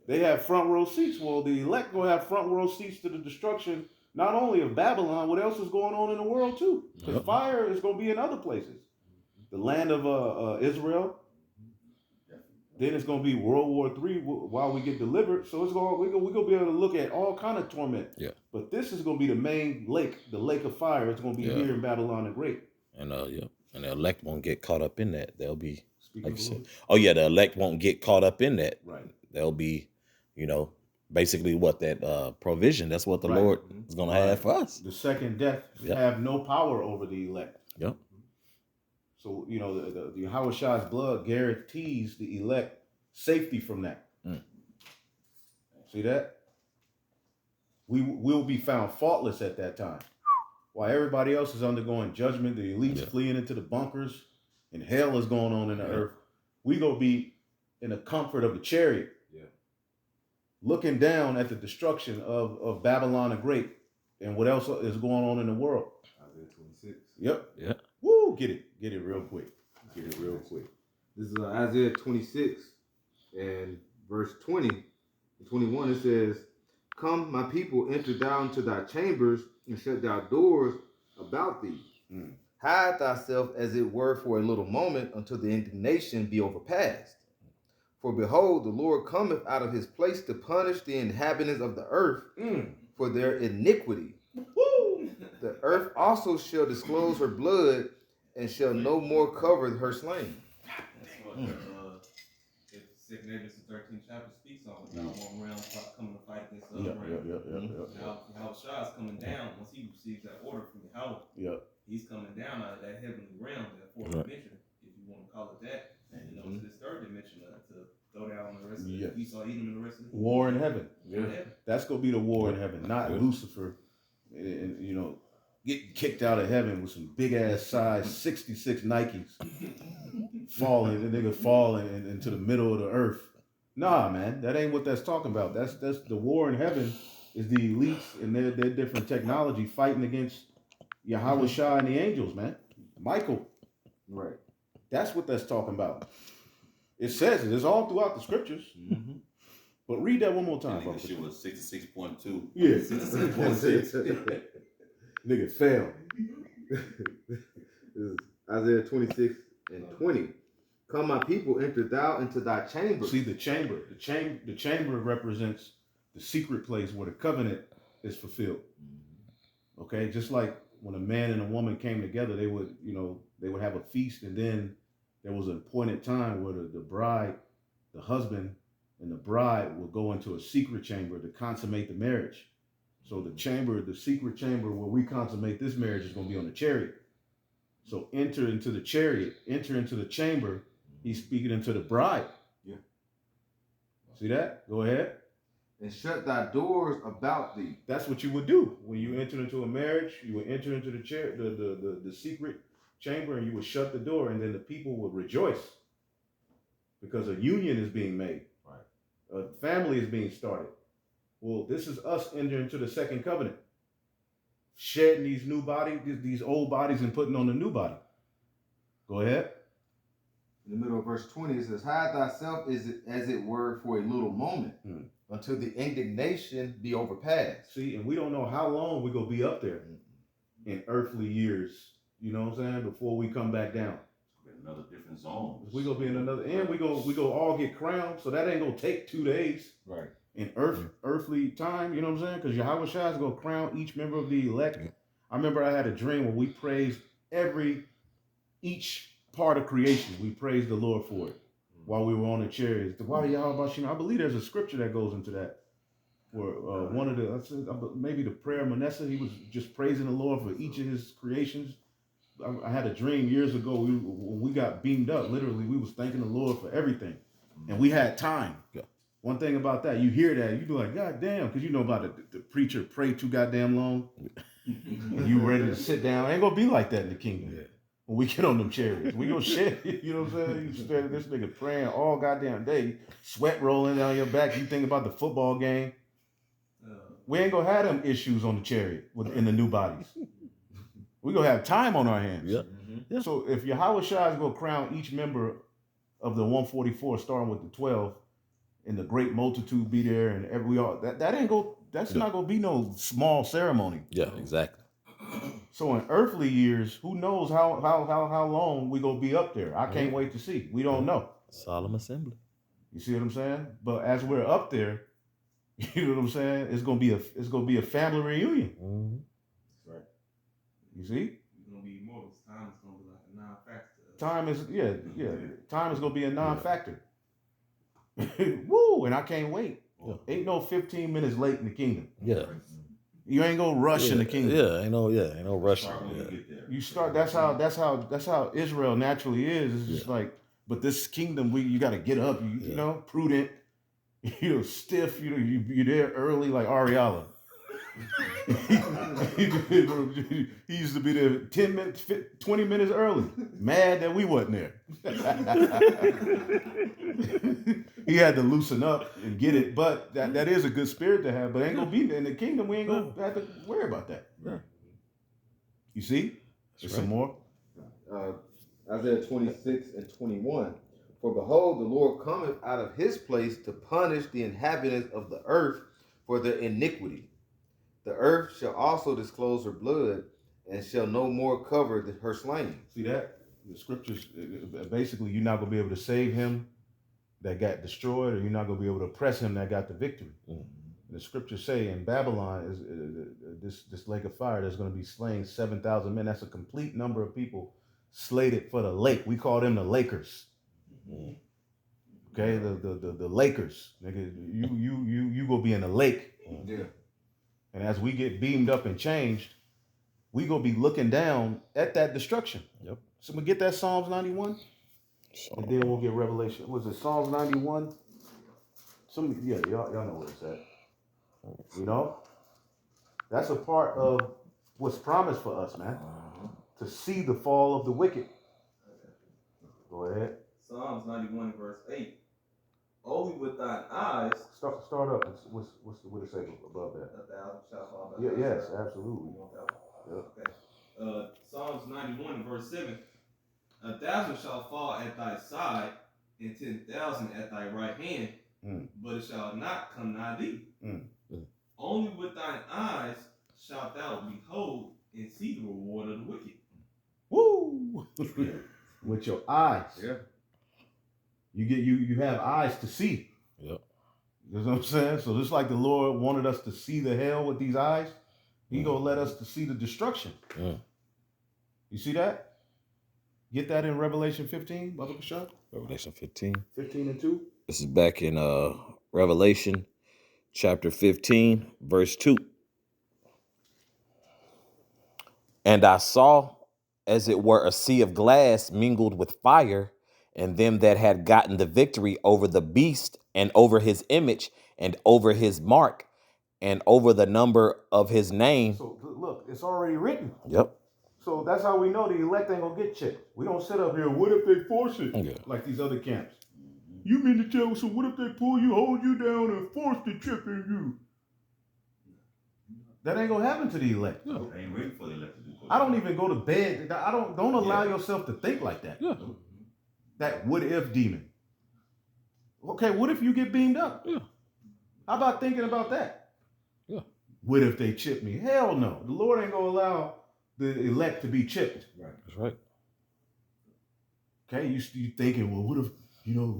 They have front row seats. Well, the elect gonna have front row seats to the destruction, not only of Babylon, what else is going on in the world too. Because fire is gonna be in other places. The land of Israel. Then it's going to be World War III while we get delivered. So we're going to be able to look at all kind of torment. Yeah. But this is going to be the main lake, the lake of fire. It's going to be here in Babylon the Great. And and the elect won't get caught up in that. They'll be, like you said. Oh yeah, the elect won't get caught up in that. Right. They'll be, basically what that provision. That's what the Lord is going to have for us. The second death have no power over the elect. Yep. So, the Yahweh Shah's blood guarantees the elect safety from that. See that? We will be found faultless at that time. While everybody else is undergoing judgment, the elites fleeing into the bunkers, and hell is going on in the earth, we going to be in the comfort of the chariot, looking down at the destruction of Babylon the Great and what else is going on in the world. Isaiah 26. Yep. Yeah. Woo, get it real quick. Get it real quick. This is Isaiah 26 and verse 20 and 21. It says, "Come, my people, enter down to thy chambers and shut thy doors about thee. Hide thyself as it were for a little moment until the indignation be overpast. For behold, the Lord cometh out of his place to punish the inhabitants of the earth for their iniquity. The earth also shall disclose her blood and shall no more cover her slain." If 2 Corinthians 13th chapter speaks on it, one round coming to fight against the other round. How Shah is coming down once he receives that order from Yahweh. He's coming down out of that heavenly realm, that fourth dimension, if you want to call it that, and to this third dimension to throw down the rest of the Esau, Edom, and the rest of the war in heaven. That's gonna be the war in heaven, not Lucifer. And getting kicked out of heaven with some big ass size 66 Nikes, falling, the nigga falling into the middle of the earth. Nah, man, that ain't what that's talking about. That's the war in heaven is the elites and their different technology fighting against Yahweh Shah and the angels, man. Michael. Right. That's what that's talking about. It says it. It's all throughout the scriptures. But read that one more time. This shit was 66.2. Yeah, 66.6. Nigga fell. This is Isaiah 26 and 20. "Come, my people, enter thou into thy chamber." See, the chamber represents the secret place where the covenant is fulfilled. Okay, just like when a man and a woman came together, they would have a feast, and then there was an appointed time where the bride, the husband, and the bride would go into a secret chamber to consummate the marriage. So the chamber, the secret chamber where we consummate this marriage is going to be on the chariot. So enter into the chariot, enter into the chamber. He's speaking into the bride. Yeah. See that? Go ahead. And shut thy doors about thee. That's what you would do when you enter into a marriage. You would enter into the chair, the secret chamber, and you would shut the door, and then the people would rejoice because a union is being made. Right. A family is being started. Well, this is us entering into the second covenant, shedding these new bodies, these old bodies, and putting on a new body. Go ahead. In the middle of verse 20, it says, hide thyself as it were for a little moment, until the indignation be overpassed. See, and we don't know how long we're going to be up there in earthly years, you know what I'm saying, before we come back down. Another different zone. We're going to be in another, and we go all get crowned, so that ain't going to take 2 days. Right. In earthly time, you know what I'm saying? Because Yahweh Shai is going to crown each member of the elect. I remember I had a dream where we praised each part of creation. We praised the Lord for it while we were on the chariots. I believe there's a scripture that goes into that. Where one of the, maybe the prayer of Manasseh, he was just praising the Lord for each of his creations. I had a dream years ago. When we got beamed up, literally, we was thanking the Lord for everything. And we had time. Yeah. One thing about that, you hear that, you be like, God damn, because you know about the preacher pray too goddamn long. And you ready to sit down. Ain't gonna be like that in the kingdom. Yeah. When we get on them chariots, we gonna shit. You know what I'm saying? You stand this nigga praying all goddamn day, sweat rolling down your back. You think about the football game. We ain't gonna have them issues on the chariot in the new bodies. We gonna have time on our hands. Yeah. Mm-hmm. So if Yahweh Shai is gonna crown each member of the 144, starting with the 12, and the great multitude be there, and that's not gonna be no small ceremony. Yeah, exactly. So in earthly years, who knows how long we gonna be up there? I can't wait to see. We don't know. Solemn assembly. You see what I'm saying? But as we're up there, you know what I'm saying? It's gonna be a family reunion. Mm-hmm. That's right. You see? It's gonna be more. Time is gonna be like a non-factor. Time is gonna be a non-factor. Woo! And I can't wait. Yeah. Ain't no 15 minutes late in the kingdom. Yeah. You ain't gonna rush in the kingdom. Yeah, ain't no rushing. You start. That's how Israel naturally is. It's just like, but this kingdom, you got to get up. You know, prudent. You know, stiff. You know, you're there early like Ariella. He used to be there 10 minutes, 20 minutes early. Mad that we wasn't there. He had to loosen up and get it, but that is a good spirit to have. But ain't gonna be in the kingdom. We ain't gonna have to worry about that. Yeah. You see? There's some more. Isaiah 26 and 21. For behold, the Lord cometh out of his place to punish the inhabitants of the earth for their iniquity. The earth shall also disclose her blood, and shall no more cover her slain. See that? The scriptures, basically, you're not going to be able to save him that got destroyed, or you're not going to be able to oppress him that got the victory. Mm-hmm. The scriptures say in Babylon, this lake of fire, there's going to be slain 7,000 men. That's a complete number of people slated for the lake. We call them the Lakers. Mm-hmm. Okay, the Lakers. Nigga, you go be in the lake. Yeah. And as we get beamed up and changed, we gonna be looking down at that destruction. Yep. So we get that Psalms 91, and then we'll get Revelation. Was it Psalms 91? Y'all know where it's at. You know, that's a part of what's promised for us, man. To see the fall of the wicked. Go ahead. Psalms 91 verse 8. Only with thine eyes. Start up. What it say above that? 1,000 shall fall. Yeah. Yes. Absolutely. Yep. Okay. Psalms 91 verse 7. 1,000 shall fall at thy side, and 10,000 at thy right hand, but it shall not come nigh thee. Only with thine eyes shalt thou behold and see the reward of the wicked. Woo! With your eyes. Yeah. You have eyes to see. Yep. You know what I'm saying? So just like the Lord wanted us to see the hell with these eyes, he gonna let us to see the destruction. Yeah. You see that? Get that in Revelation 15, Brother Bashar? Revelation 15. 15 and 2. This is back in Revelation chapter 15, verse 2. And I saw, as it were, a sea of glass mingled with fire, and them that had gotten the victory over the beast, and over his image, and over his mark, and over the number of his name. So look, it's already written. Yep. So that's how we know the elect ain't gonna get chipped. We don't sit up here, what if they force it? Yeah. Like these other camps. You mean to tell me, so what if they pull you, hold you down, and force the chip in you? That ain't gonna happen to the elect. I ain't waiting for the elect to do it. I don't even go to bed. Don't allow yourself to think like that. Yeah. That what if demon. Okay, what if you get beamed up? Yeah. How about thinking about that? Yeah. What if they chip me? Hell no. The Lord ain't gonna allow the elect to be chipped. Right. That's right. Okay, you thinking, well, what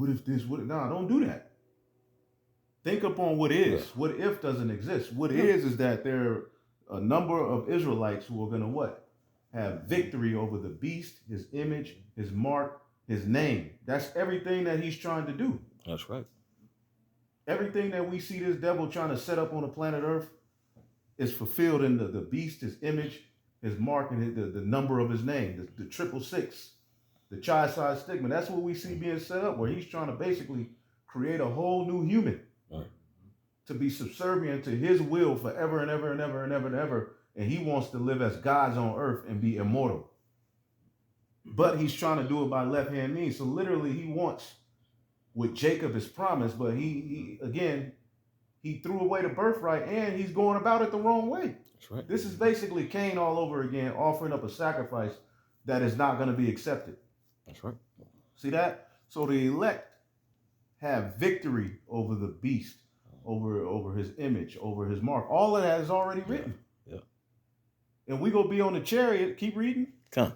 if this, what if, nah, don't do that. Think upon what is. Yeah. What if doesn't exist. What is that there are a number of Israelites who are gonna what? Have victory over the beast, his image, his mark, his name. That's everything that he's trying to do. That's right. Everything that we see this devil trying to set up on the planet Earth is fulfilled in the beast, his image, his mark, and the number of his name, the 666, the chi-side stigma. That's what we see being set up, where he's trying to basically create a whole new human Right. to be subservient to his will forever and ever and ever and ever and ever. And he wants to live as gods on earth and be immortal. But he's trying to do it by left-hand means. So literally he wants what Jacob is promised, but he threw away the birthright and he's going about it the wrong way. That's right. This is basically Cain all over again, offering up a sacrifice that is not going to be accepted. That's right. See that? So the elect have victory over the beast, over his image, over his mark. All of that is already written. Yeah. And we go be on the chariot. Keep reading. Come.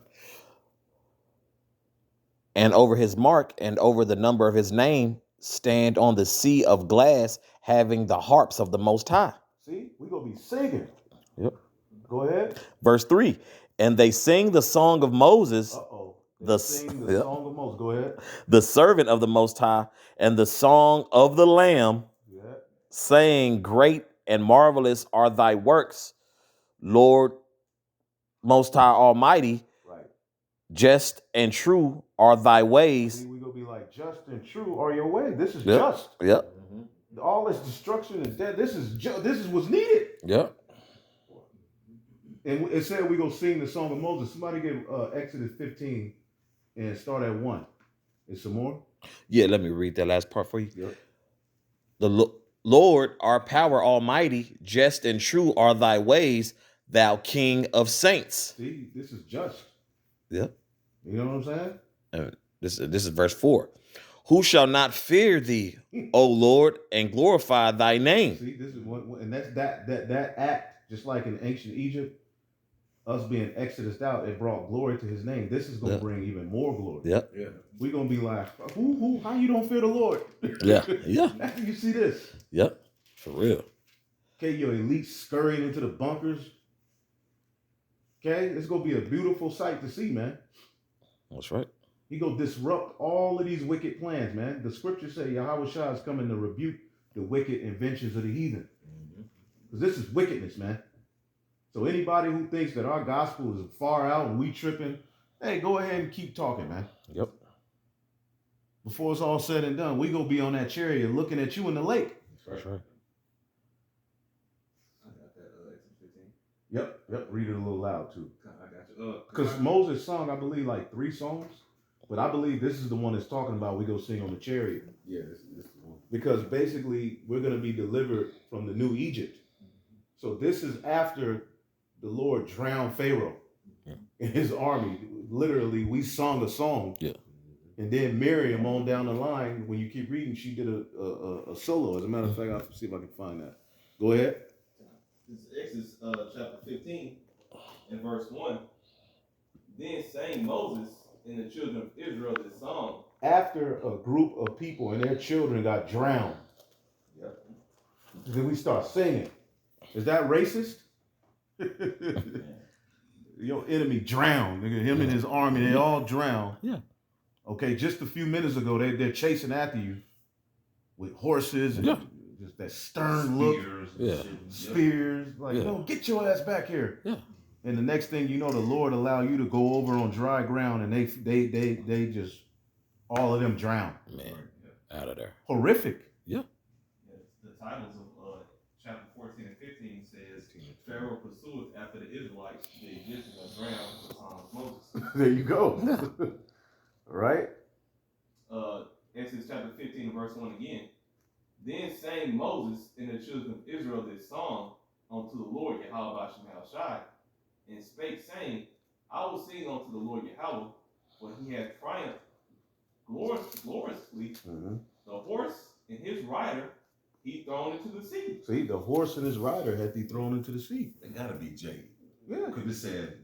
And over his mark and over the number of his name stand on the sea of glass, having the harps of the Most High. See, we gonna be singing. Yep. Go ahead. Verse 3. And they sing the song of Moses, Uh-oh. The Sing the yep. song of Moses. Go ahead. the servant of the Most High, and the song of the Lamb, Yeah. saying, Great and marvelous are thy works, Lord Most High Almighty. Right. Just and true are thy ways. See, we gonna be like, just and true are your ways. This is Yep. just. Yep. All this destruction and death. This is what's needed. Yep. And it said we gonna sing the song of Moses. Somebody get Exodus 15 and start at 1. Is some more? Yeah, let me read that last part for you. Yep. The Lord, our power almighty, just and true are thy ways, thou King of saints. See, this is just. Yep. You know what I'm saying? This is verse 4. Who shall not fear thee, O Lord, and glorify thy name? See, this is what, and that's that act, just like in ancient Egypt, us being exodused out, it brought glory to his name. This is gonna Yep. bring even more glory. Yep. Yeah. We're gonna be like, who, how you don't fear the Lord? Yeah. Yeah. After you see this. Yep. For real. Okay, your elite scurrying into the bunkers. Okay, it's gonna be a beautiful sight to see, man. That's right. He gonna disrupt all of these wicked plans, man. The scriptures say Yahweh Shah is coming to rebuke the wicked inventions of the heathen. Because this is wickedness, man. So anybody who thinks that our gospel is far out and we tripping, hey, go ahead and keep talking, man. Yep. Before it's all said and done, we gonna be on that chariot looking at you in the lake. That's right. I got that Exodus 15. Yep. Read it a little loud too. I got you. Because Moses sung, I believe, like 3 songs. But I believe this is the one that's talking about we go sing on the chariot. Yeah, this is the one. Because basically we're going to be delivered from the new Egypt. So this is after the Lord drowned Pharaoh and his army. Literally, we sung a song. Yeah. And then Miriam on down the line, when you keep reading, she did a solo. As a matter of fact, I'll see if I can find that. Go ahead. This is Exodus chapter 15 and verse 1. Then sang Moses and the children of Israel this song. After a group of people and their children got drowned, Yep. then we start singing. Is that racist? Your enemy drowned. Nigga, him and his army, they all drowned. Yeah. Okay, just a few minutes ago, they're chasing after you with horses and just that stern look, Spears, Yeah. shit. spears. Like, Yeah. no, get your ass back here. Yeah. And the next thing you know, the Lord allow you to go over on dry ground, and they just all of them drown. Man, out of there. Horrific. Yeah. The titles of chapter 14 and 15 says, Pharaoh pursueth after the Israelites, the Egyptians are drowned with the song of Moses. There you go. Right? Exodus chapter 15 and verse 1 again. Then sang Moses and the children of Israel this song unto the Lord Yahweh Shemel Shai, and spake, saying, I will sing unto the Lord Yahweh, for he hath triumphed gloriously. The horse and his rider he thrown into the sea. See, the horse and his rider had he thrown into the sea. They gotta be Jay. Yeah. Because it said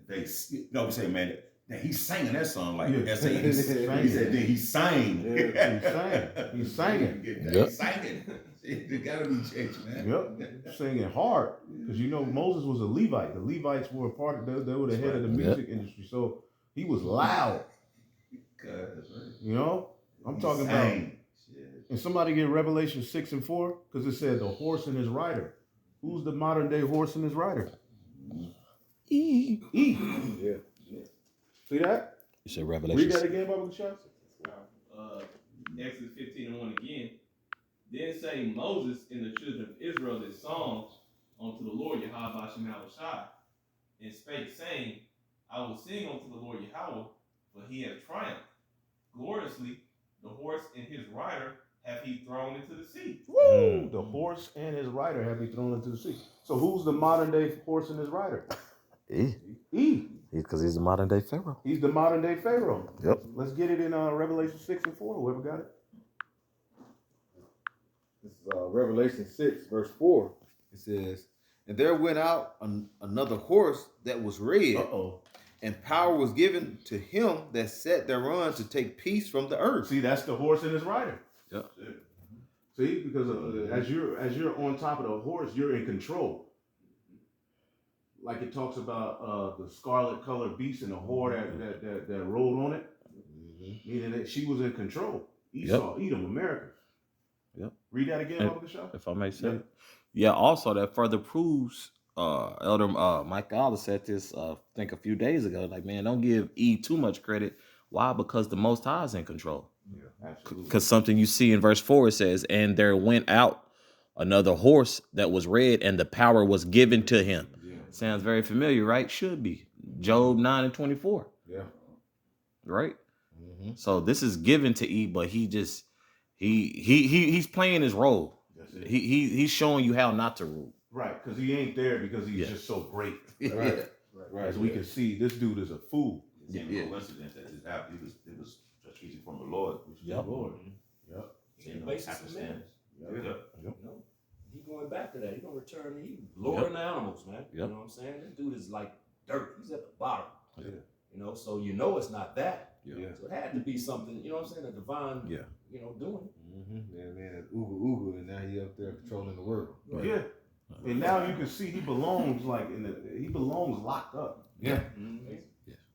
I'm saying, man, that he's singing that song like Yeah. he said then he sang. Yeah, he sang it. Yep. He sang it. It gotta be church, man. Yep, singing hard, because you know Moses was a Levite. The Levites were a part of they were the head of the music industry, so he was loud. You know, I'm talking about. And somebody get Revelation 6 and 4, because it said the horse and his rider. Who's the modern day horse and his rider? E. Yeah. See that? You said Revelation. Read that again, Baba Kashaf. Exodus 15 and 1 again. Then sang Moses and the children of Israel this song unto the Lord Yahweh Shemel Shai, and spake, saying, I will sing unto the Lord Yahweh, for he hath triumphed gloriously. The horse and his rider hath he thrown into the sea. Woo! The horse and his rider have he thrown into the sea. So who's the modern day horse and his rider? E. Because he's the modern day Pharaoh. He's the modern day Pharaoh. Yep. Let's get it in Revelation 6 and 4. Whoever got it. This is Revelation 6, verse 4. It says, and there went out another horse that was red, and power was given to him that sat thereon to take peace from the earth. See, that's the horse and his rider. Yep. See, because as you're on top of the horse, you're in control. Like it talks about the scarlet colored beast and the whore that rode on it, meaning that she was in control. Esau, Edom, America. Yep. Read that again, Baba Kashaf. If I may say. Yeah, also that further proves Elder Mike Allah said this I think a few days ago, like, man, don't give E too much credit. Why? Because the Most High is in control. Yeah, absolutely. Because something you see in verse 4, it says, and there went out another horse that was red, and the power was given to him. Yeah. Sounds very familiar, right? Should be. Job 9 and 24. Yeah. Right? So this is given to E, but he just he's playing his role. He's showing you how not to rule. Right, because he ain't there because he's just so great. Right. As we can see, this dude is a fool. It's a coincidence that this happened. It was strategic from the Lord. Yep. Lord. Yep. He basis of man. Yep. You know, he going back to that. He gonna return. He lowering the animals, man. Yep. You know what I'm saying? This dude is like dirt. He's at the bottom. Yeah. You know, so you know it's not that. Yeah. So it had to be something. You know what I'm saying? A divine. Yeah. You know, doing. Yeah, man, Ugu, and now he up there controlling the world. Yeah. And now you can see he belongs he belongs locked up. Yeah.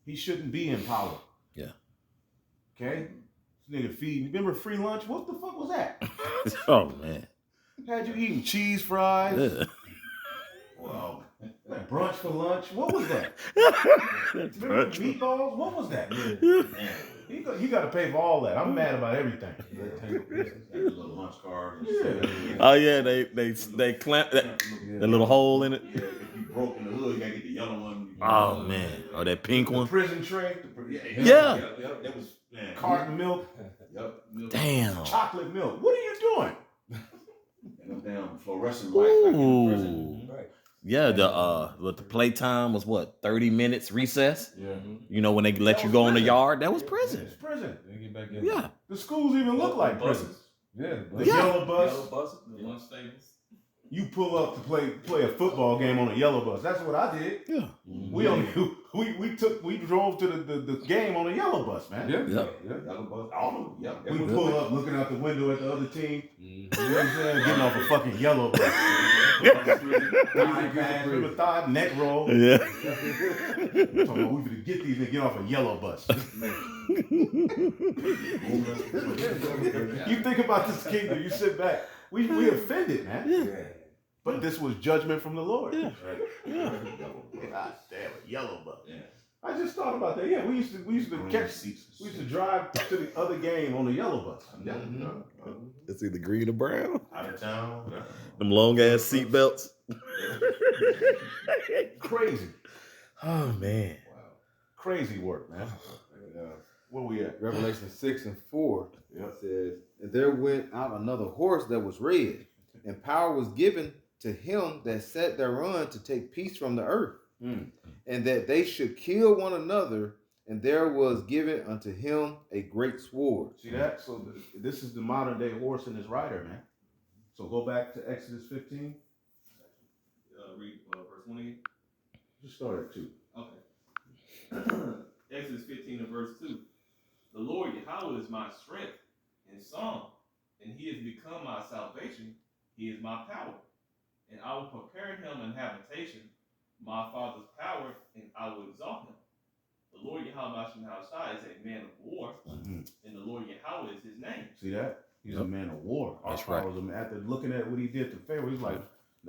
He shouldn't be in power. Yeah. Okay? This nigga feeding. Remember free lunch? What the fuck was that? Oh man. Had you eating cheese fries? Yeah. Wow. Like brunch for lunch? What was that? Remember meatballs? What was that? Man. You got to pay for all that. I'm mad about everything. Little lunch card. Yeah. Oh yeah, they clamp that little hole in it. Yeah, if you broke in the hood, you gotta get the yellow one. Oh man. Oh, that pink The one. prison tray. Yeah. That was, man. Carton milk. Yep. Damn. Chocolate milk. What are you doing? And them damn fluorescent lights like in prison. Ooh. Yeah, the playtime was what, 30 minutes recess? Yeah. You know, when they let you go in the yard, that was prison. It's prison. Get back in. Yeah. The schools even look like prisons. Yeah. The Yeah. yellow bus. Yellow bus. The lunch tables. You pull up to play a football game on a yellow bus. That's what I did. Yeah. We drove to the game on a yellow bus, man. Yeah. Yellow bus. All of them. Yep. We pull up looking out the window at the other team. You know what I'm saying? Getting off a fucking yellow bus. Thigh pads, remember thigh, neck roll. Yeah. Talking about we could get these and get off a yellow bus. You think about this kingdom, you sit back. We offended, man. But this was judgment from the Lord. Yeah. Right. Yeah. God damn it, yellow bus. Yeah. I just thought about that. Yeah, we used to catch. We used to drive to the other game on the yellow bus. Yeah. It's either green or brown. Out of town. Them long ass seat belts. Crazy, Oh man. Wow. crazy work, man. Where we at? Revelation 6 and 4 Yep. says, and there went out another horse that was red, and power was given to him that sat thereon to take peace from the earth, and that they should kill one another, and there was given unto him a great sword. See that? So this is the modern day horse and his rider, man. So go back to Exodus 15. Read verse 1 Just start at 2. Okay. Exodus 15 and verse 2. The Lord Yahweh is my strength and song, and he has become my salvation. He is my power, and I will prepare him an habitation, my father's power, and I will exalt him. The Lord Yahweh is a man of war, and the Lord Yahweh is his name. See that? He's a man of war. That's Our right. Father was a man. After looking at what he did to Pharaoh, he's like,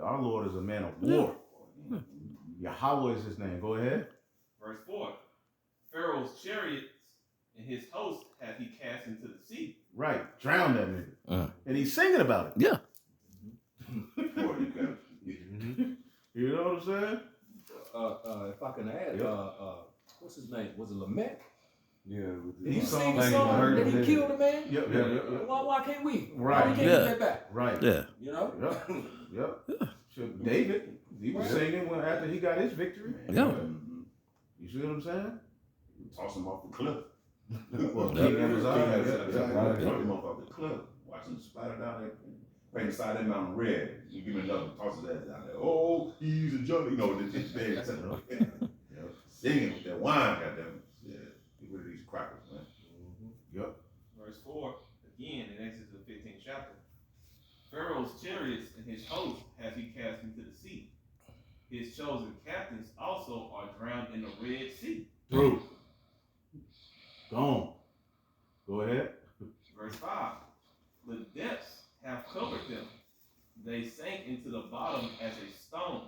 our Lord is a man of war. Yahweh is his name. Go ahead. Verse 4. Pharaoh's chariots and his host hath he cast into the sea. Right. Drown that nigga. And he's singing about it. Yeah. You know what I'm saying? If I can add, what's his name? Was it Lamech? Yeah, Did he He sing sung a song that he Nigga. killed a man? Yep. Why can't we? Right. Why we can't Yeah. get that back? Right. Yeah. You know? Yep. Sure. David, he was singing when after he got his victory. Yeah. You see what I'm saying? Toss him off the cliff. Well, Yep. King Amaziah, Throw him off the cliff. Watch him splatter down there. Paint the side of that mountain red. You give him another, toss his ass down there. Oh, he's a junkie. You know, this big. Singing with that wine, goddamn. Yeah. Get rid of these crackers, man. Yep. Verse 4, again in Exodus the 15th chapter. Pharaoh's chariots and his host hath he cast into the sea. His chosen captains also are drowned in the Red Sea. Through. Gone. Go ahead. Verse 5, the depths have covered them. They sank into the bottom as a stone.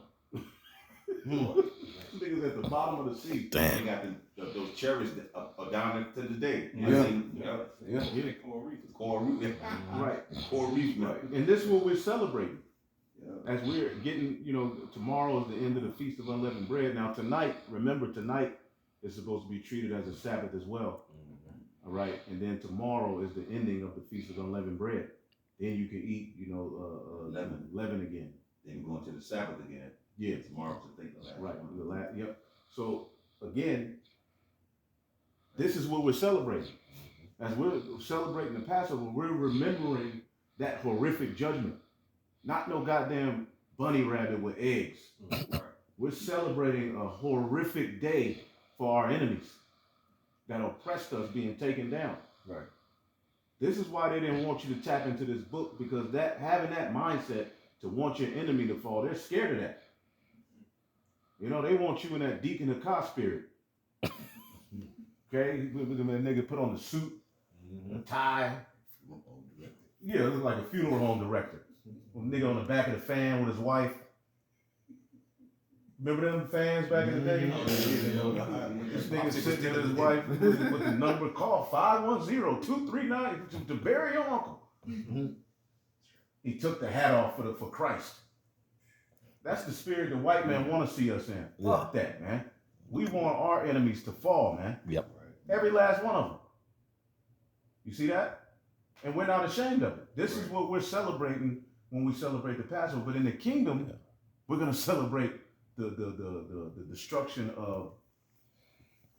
Niggas at the bottom of the sea. Damn. They got those cherries that are down there to the day. Yeah. Yeah. Coral Reef. Coral reef. Right. Coral reef, man. And this is what we're celebrating. Yeah. As we're getting, tomorrow is the end of the Feast of Unleavened Bread. Now tonight, remember tonight is supposed to be treated as a Sabbath as well. All right. And then tomorrow is the ending of the Feast of Unleavened Bread. Then you can eat, leaven again. Then we're going to the Sabbath again. Yeah. Tomorrow's the thing. The last Right. one. Yep. So again, this is what we're celebrating. As we're celebrating the Passover, we're remembering that horrific judgment. Not no goddamn bunny rabbit with eggs. We're celebrating a horrific day for our enemies that oppressed us being taken down. Right. This is why they didn't want you to tap into this book, because that having that mindset to want your enemy to fall, they're scared of that. They want you in that Deacon Hakah spirit. Okay? Look at that nigga put on the suit, the tie. Yeah, it looks like a funeral home director. A nigga on the back of the fan with his wife. Remember them fans back in the day? This nigga sitting there with his wife with the number, call 510-239 to bury your uncle. He took the hat off for Christ. That's the spirit the white man want to see us in. Fuck that, man. We want our enemies to fall, man. Yep. Every last one of them. You see that? And we're not ashamed of it. This is what we're celebrating when we celebrate the Passover. But in the kingdom, we're going to celebrate the destruction of,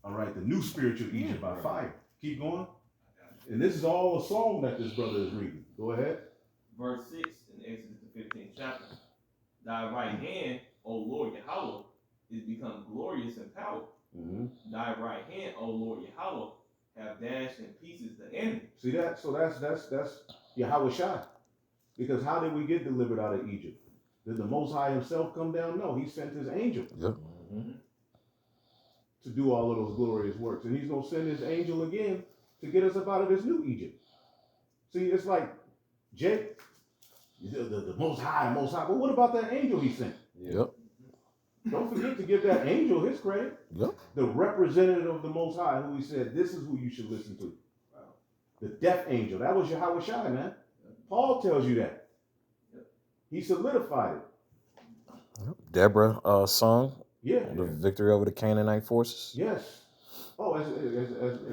the new spiritual Egypt by fire. Keep going. And this is all a song that this brother is reading. Go ahead. Verse 6 in Exodus the 15th chapter. Thy right hand, O Lord Yahweh, is become glorious in power. Thy right hand, O Lord Yahweh, have dashed in pieces the enemy. See that? So that's Yahweh Shai. Because how did we get delivered out of Egypt? Did the Most High himself come down? No, he sent his angel to do all of those glorious works. And he's going to send his angel again to get us up out of this new Egypt. See, it's like, Jake, The Most High, the Most High. But what about that angel he sent? Yep. Don't forget to give that angel his credit. Yep. The representative of the Most High, who he said, this is who you should listen to. Wow. The death angel. That was Yahweh Shai, man. Paul tells you that. He solidified it. Deborah sung Yeah. the victory over the Canaanite forces. Yes. Oh, as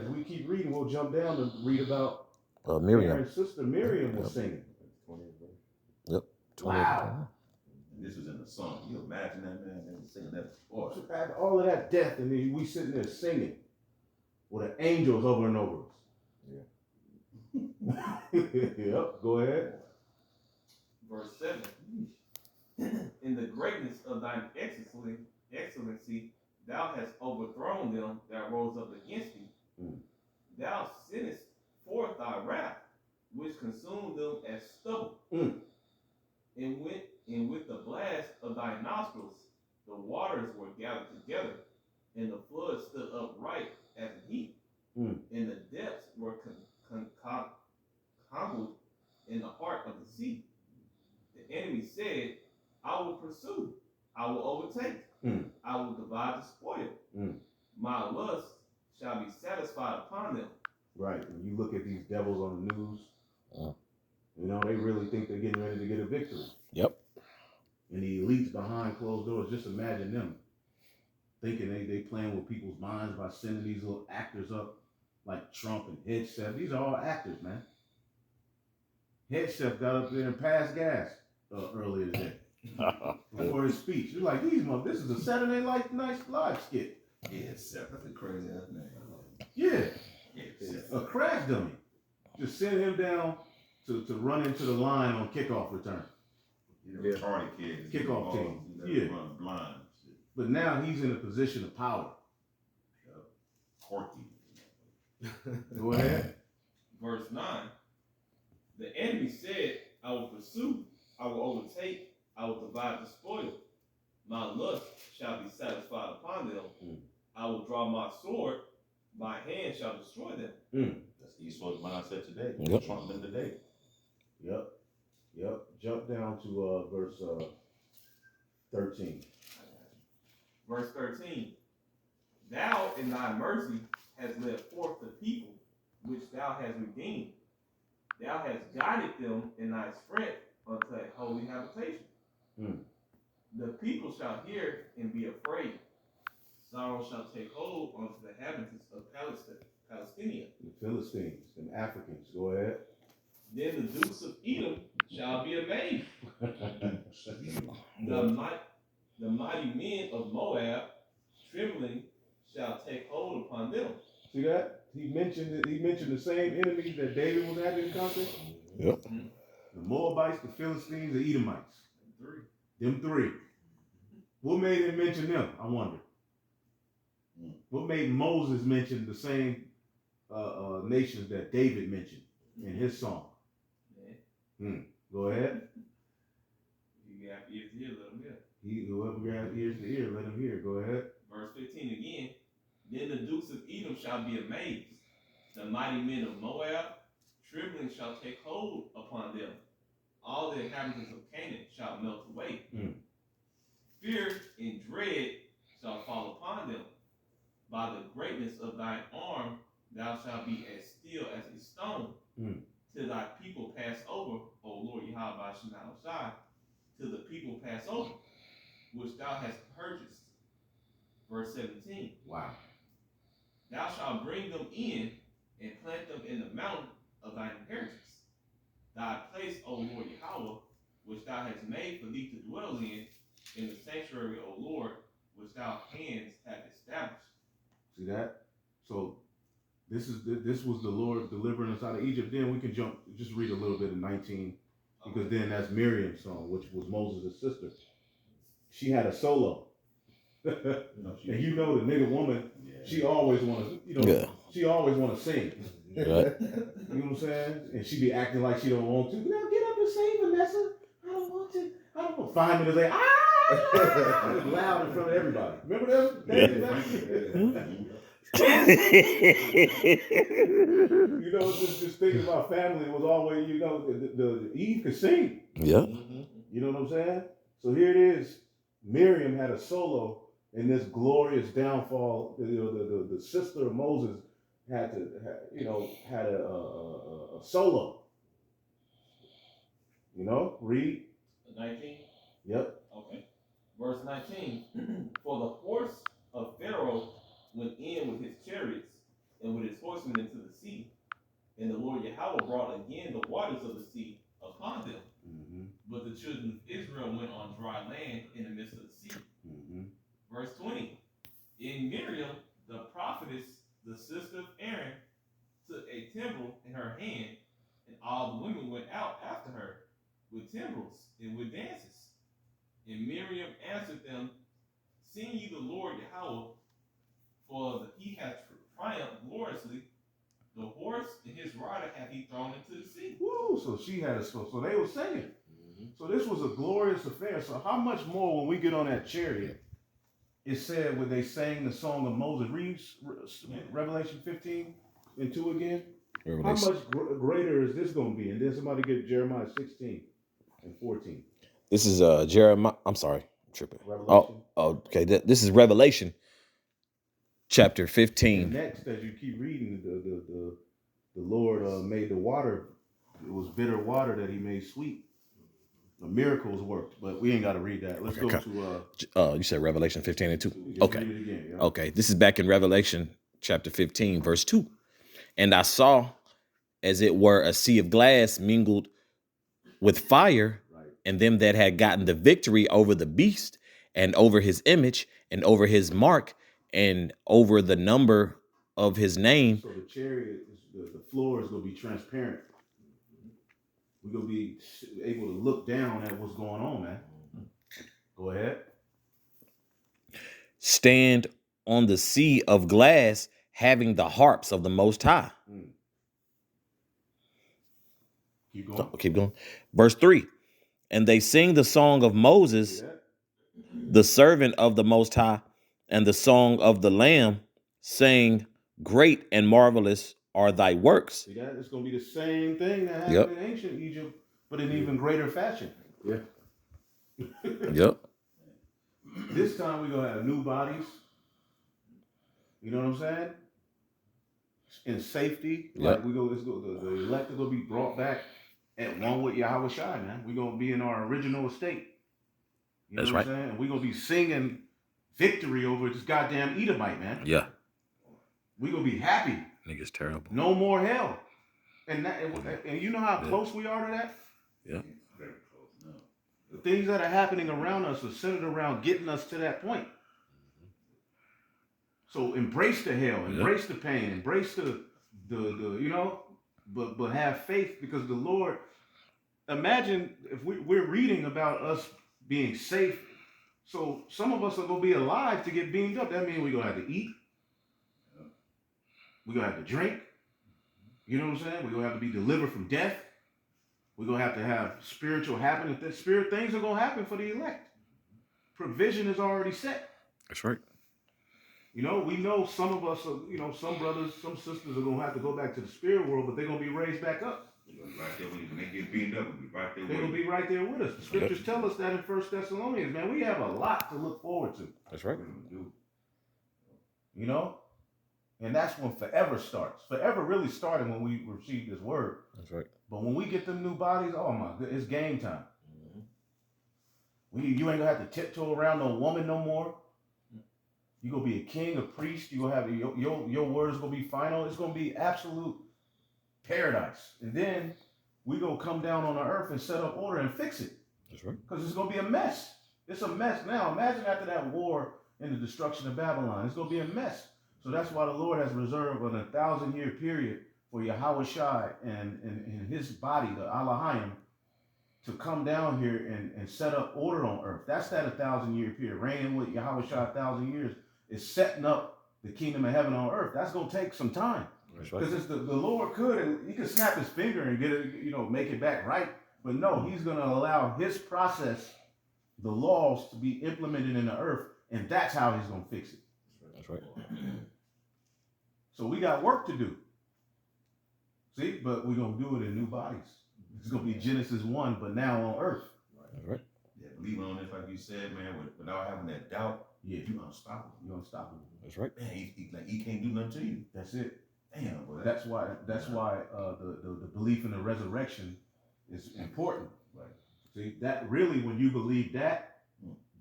we keep reading, we'll jump down and read about Miriam. Aaron's sister Miriam was singing. Yep. Wow. And this was in the song. Can you imagine that, man? They were singing that before. After all of that death, and then we sitting there singing with the angels hovering over us. Yeah. Yep. Go ahead. Verse 7. In the greatness of thine excellency, thou hast overthrown them that rose up against thee. Mm. Thou sendest forth thy wrath, which consumed them as stubble. Mm. And with the blast of thy nostrils, the waters were gathered together, and the flood stood upright as a heap. Mm. And the depths were congealed in the heart of the sea. The enemy said, I will pursue, I will overtake, I will divide the spoil. My lust shall be satisfied upon them. Right. When you look at these devils on the news, you know, they really think they're getting ready to get a victory. Yep. And the elites behind closed doors, just imagine them thinking they playing with people's minds by sending these little actors up like Trump and Headchef. These are all actors, man. Headchef got up there and passed gas earlier today before his speech. You're like, this is a Saturday Night Live skit. Yeah, Seth, that's a crazy ass name. Yeah. Yeah, Seth. A crash dummy. Just send him down to run into the line on kickoff return. You know, retarded kids. Kickoff team. Yeah. Yeah. Run blind. Shit. But now he's in a position of power. Corky. Go ahead. Verse 9. The enemy said, I will pursue, I will overtake, I will divide the spoil. My lust shall be satisfied upon them. I will draw my sword, my hand shall destroy them. That's Esau's mindset today. Yep. Trump them today. Yep. Jump down to verse 13. Verse 13. Thou in thy mercy hast led forth the people which thou hast redeemed. Thou hast guided them in thy strength unto a holy habitation. The people shall hear and be afraid. Sorrow shall take hold unto the inhabitants of Palestine. The Philistines, them Africans. Go ahead. Then the dukes of Edom shall be amazed. The mighty men of Moab, trembling, shall take hold upon them. See that? He mentioned the same enemies that David was having to conquer. Yep. The Moabites, the Philistines, the Edomites. Three. Them three. What made him mention them? I wonder. What made Moses mention the same nations that David mentioned in his song? Go ahead. You got ears to hear, let them hear. Whoever got ears to hear, let him hear. Go ahead. Verse 15 again. Then the dukes of Edom shall be amazed. The mighty men of Moab, trembling shall take hold upon them. All the inhabitants of Canaan shall melt away. Fear and dread shall fall upon them. By the greatness of thine arm, thou shalt be as still as a stone, till thy people pass over, O Lord Yahweh Shai, till the people pass over, which thou hast purchased. Verse 17. Wow. Thou shalt bring them in and plant them in the mountain of thine inheritance. Thy place, O Lord Yahweh, which thou hast made for thee to dwell in the sanctuary, O Lord, which thou hands have established. See that? So this was the Lord delivering us out of Egypt. Then we can just read a little bit of 19, because then that's Miriam's song, which was Moses' sister. She had a solo. And you know the nigga woman, she always she always wanna sing. Right. You know what I'm saying? And she be acting like she don't want to. Now get up and sing, Vanessa. I don't want to. I don't want 5 minutes later. Loud in front of everybody. Remember that? You know, just thinking about family was always, you know, the Eve could sing. Yeah. You know what I'm saying? So here it is. Miriam had a solo in this glorious downfall. You know, the sister of Moses had a solo. You know, read 19. Yep. Okay. Verse 19. For the horse of Pharaoh went in with his chariots and with his horsemen into the sea, and the Lord Yahweh brought again the waters of the sea upon them. Mm-hmm. But the children of Israel went on dry land in the midst of the sea. Mm-hmm. Verse 20. And Miriam, the prophetess, the sister of Aaron, took a timbrel in her hand, and all the women went out after her with timbrels and with dances. And Miriam answered them, Sing ye the Lord Yahweh, for he hath triumphed gloriously. The horse and his rider hath he thrown into the sea. Woo! So she had a so they were singing. Mm-hmm. So this was a glorious affair. So how much more when we get on that chariot? It said when they sang the song of Moses. Read Revelation 15:2 again. Revelation. How much greater is this going to be? And then somebody get Jeremiah 16:14. This is Jeremiah. I'm sorry, I'm tripping. Revelation. Oh, okay. This is Revelation, chapter 15. And next, as you keep reading, the Lord made the water. It was bitter water that He made sweet. The miracles worked, but we ain't got to read that. Let's go to. You said Revelation 15:2. Okay. Read it again, yeah. Okay. This is back in Revelation chapter 15, verse 2. And I saw, as it were, a sea of glass mingled with fire, and them that had gotten the victory over the beast, and over his image, and over his mark, and over the number of his name. So the chariot, the floor is going to be transparent. We're going to be able to look down at what's going on, man. Go ahead. Stand on the sea of glass, having the harps of the Most High. Keep going. Keep going. Verse 3. And they sing the song of Moses, the servant of the Most High, and the song of the Lamb, saying, Great and marvelous are thy works. See that? It's going to be the same thing that happened in ancient Egypt, but in even greater fashion. Yeah. Yep. This time we're going to have new bodies. You know what I'm saying? In safety. Yep. Like the elect is going to be brought back at one with Yahweh Shai, man. We're going to be in our original estate. You know That's what right. I'm saying? And we're going to be singing victory over this goddamn Edomite, man. Yeah. We're going to be happy. Nigga's terrible. No more hell. And you know how close we are to that? Yeah. Very close. No. The things that are happening around us are centered around getting us to that point. So embrace the hell, embrace the pain, embrace the you know, but have faith, because the Lord, imagine if we're reading about us being safe. So some of us are going to be alive to get beamed up. That means we're going to have to eat. We're going to have to drink. You know what I'm saying? We're going to have to be delivered from death. We're going to have spiritual happening. Spirit things are going to happen for the elect. Provision is already set. That's right. You know, we know some of us, you know, some brothers, some sisters are going to have to go back to the spirit world, but they're going to be raised back up. Right there when they get beamed up, we'll be right there. They're going to be right there with us. The scriptures tell us that in 1 Thessalonians, man. We have a lot to look forward to. That's right. You know? And that's when forever starts. Forever really started when we received this word. That's right. But when we get them new bodies, oh my God, it's game time. You ain't going to have to tiptoe around no woman no more. You're going to be a king, a priest. You're going to have your word is going to be final. It's going to be absolute paradise. And then we're going to come down on the earth and set up order and fix it. That's right. Because it's going to be a mess. It's a mess now. Imagine after that war and the destruction of Babylon. It's going to be a mess. So that's why the Lord has reserved an 1,000-year period for Yahweh Shai and his body, the Elohim, to come down here and set up order on earth. That's that 1,000-year period. Reigning with Yahweh Shai 1,000 years is setting up the kingdom of heaven on earth. That's going to take some time. Because the Lord could, and he could snap his finger and get it, you know, make it back right. But no, he's going to allow his process, the laws, to be implemented in the earth, and that's how he's going to fix it. That's right. So we got work to do. See, but we're gonna do it in new bodies. It's gonna be Genesis 1, but now on earth. Right. Yeah, believing on this, like you said, man, without having that doubt, Yeah, you're unstoppable. you're unstoppable. That's right. Man, he can't do nothing to you. That's it. Damn, boy. That's why the belief in the resurrection is important. Right. See, that really, when you believe that,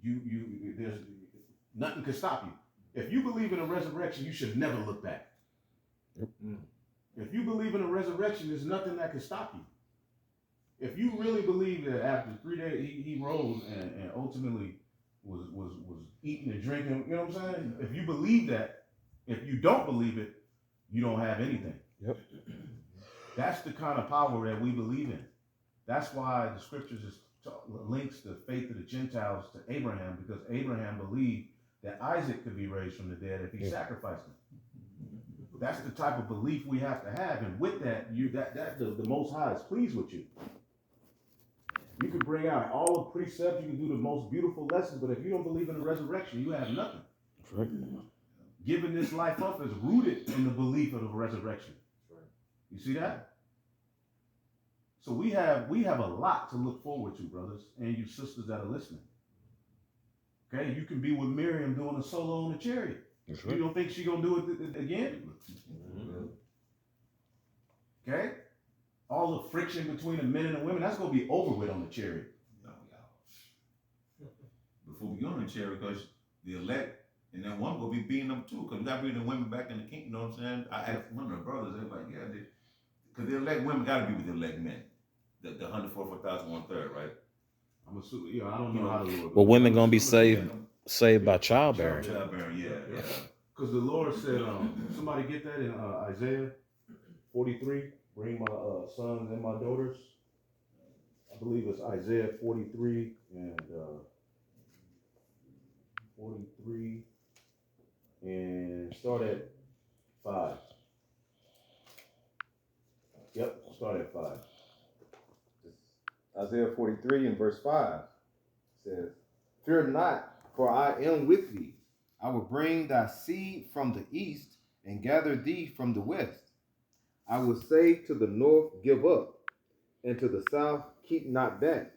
you there's nothing can stop you. If you believe in a resurrection, you should never look back. Yep. If you believe in a resurrection, there's nothing that can stop you. If you really believe that after 3 days he rose and ultimately was eating and drinking, you know what I'm saying? If you believe that, if you don't believe it, you don't have anything. Yep. That's the kind of power that we believe in. That's why the scriptures links the faith of the Gentiles to Abraham, because Abraham believed that Isaac could be raised from the dead if he sacrificed him. That's the type of belief we have to have, and with that, the Most High is pleased with you. You can bring out all the precepts, you can do the most beautiful lessons, but if you don't believe in the resurrection, you have nothing. That's right. Giving this life up is rooted in the belief of the resurrection. You see that? So we have a lot to look forward to, brothers, and you sisters that are listening. Okay, you can be with Miriam doing a solo on the chariot. That's right. You don't think she's gonna do it again? Okay? All the friction between the men and the women, that's gonna be over with on the chariot. Before we go on the chariot, because the elect and then one will be beating them too, because we got to bring the women back in the kingdom. You know what I'm saying? I asked one of the brothers, they're like, yeah, because the elect women got to be with the elect men. The 144,000 1/3, right? I'm assuming, I don't know how to do it. Well, women gonna be saved by childbearing. Childbearing, yeah. Because the Lord said, somebody get that in Isaiah 43. Bring my sons and my daughters. I believe it's Isaiah 43 and 43 and start at 5. Yep, start at 5. Isaiah 43 and verse 5 says, "Fear not, for I am with thee. I will bring thy seed from the east and gather thee from the west. I will say to the north, give up, and to the south, keep not back.